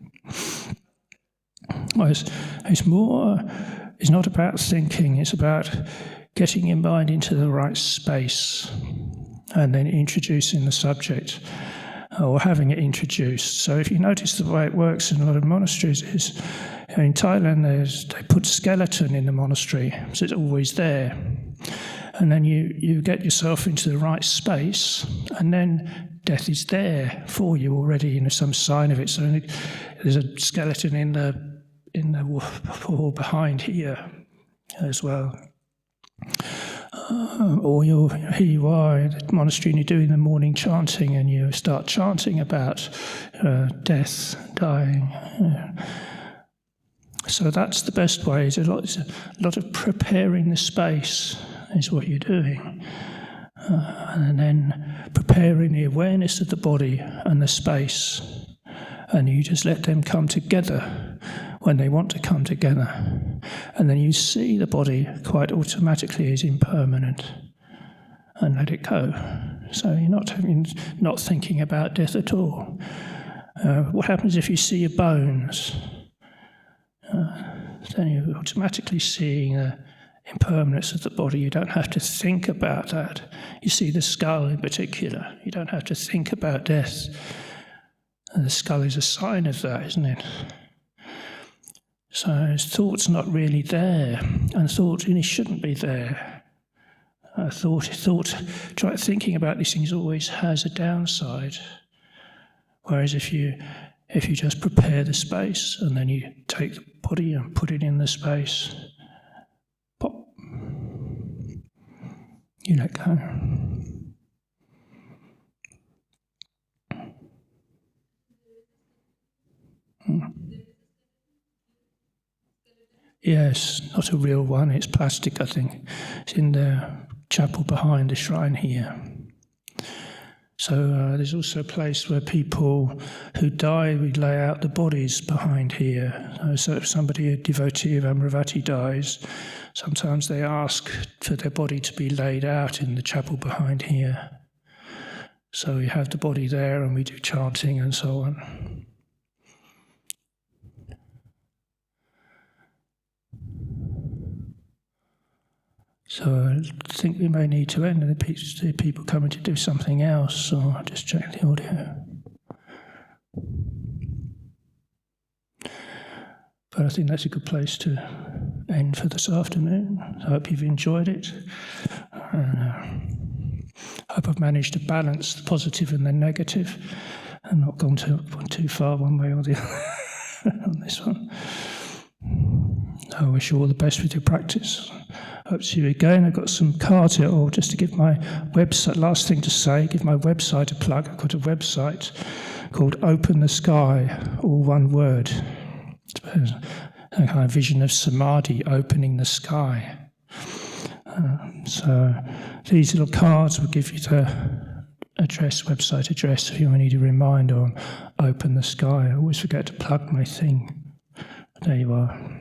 Well, it's not about thinking, it's about getting your mind into the right space and then introducing the subject or having it introduced. So if you notice the way it works in a lot of monasteries is, in Thailand they put skeleton in the monastery, so it's always there. And then you get yourself into the right space, and then death is there for you already, some sign of it. So there's a skeleton in the wall behind here as well. Or here you are at the monastery and you're doing the morning chanting and you start chanting about death, dying. So that's the best way. It's a lot of preparing the space is what you're doing. And then preparing the awareness of the body and the space. And you just let them come together when they want to come together. And then you see the body quite automatically is impermanent and let it go. So you're not thinking about death at all. What happens if you see your bones? Then you're automatically seeing the impermanence of the body. You don't have to think about that. You see the skull in particular. You don't have to think about death. And the skull is a sign of that, isn't it? So thought's not really there, and thought really shouldn't be there. Thinking about these things always has a downside. Whereas if you just prepare the space and then you take the body and put it in the space, pop, you let go. Yes, not a real one, it's plastic, I think. It's in the chapel behind the shrine here. So there's also a place where people who die, we lay out the bodies behind here. So if somebody, a devotee of Amaravati, dies, sometimes they ask for their body to be laid out in the chapel behind here. So we have the body there and we do chanting and so on. So I think we may need to end, and the people coming to do something else, so I'll just check the audio. But I think that's a good place to end for this afternoon. I hope you've enjoyed it. I hope I've managed to balance the positive and the negative and not gone too far one way or the other on this one. I wish you all the best with your practice. Hope to see you again. I've got some cards here, or just to give my website, last thing to say, give my website a plug. I've got a website called Open the Sky, all one word. It's a kind of vision of samadhi, opening the sky. So these little cards will give you the address, website address, if you need a reminder on Open the Sky. I always forget to plug my thing. There you are.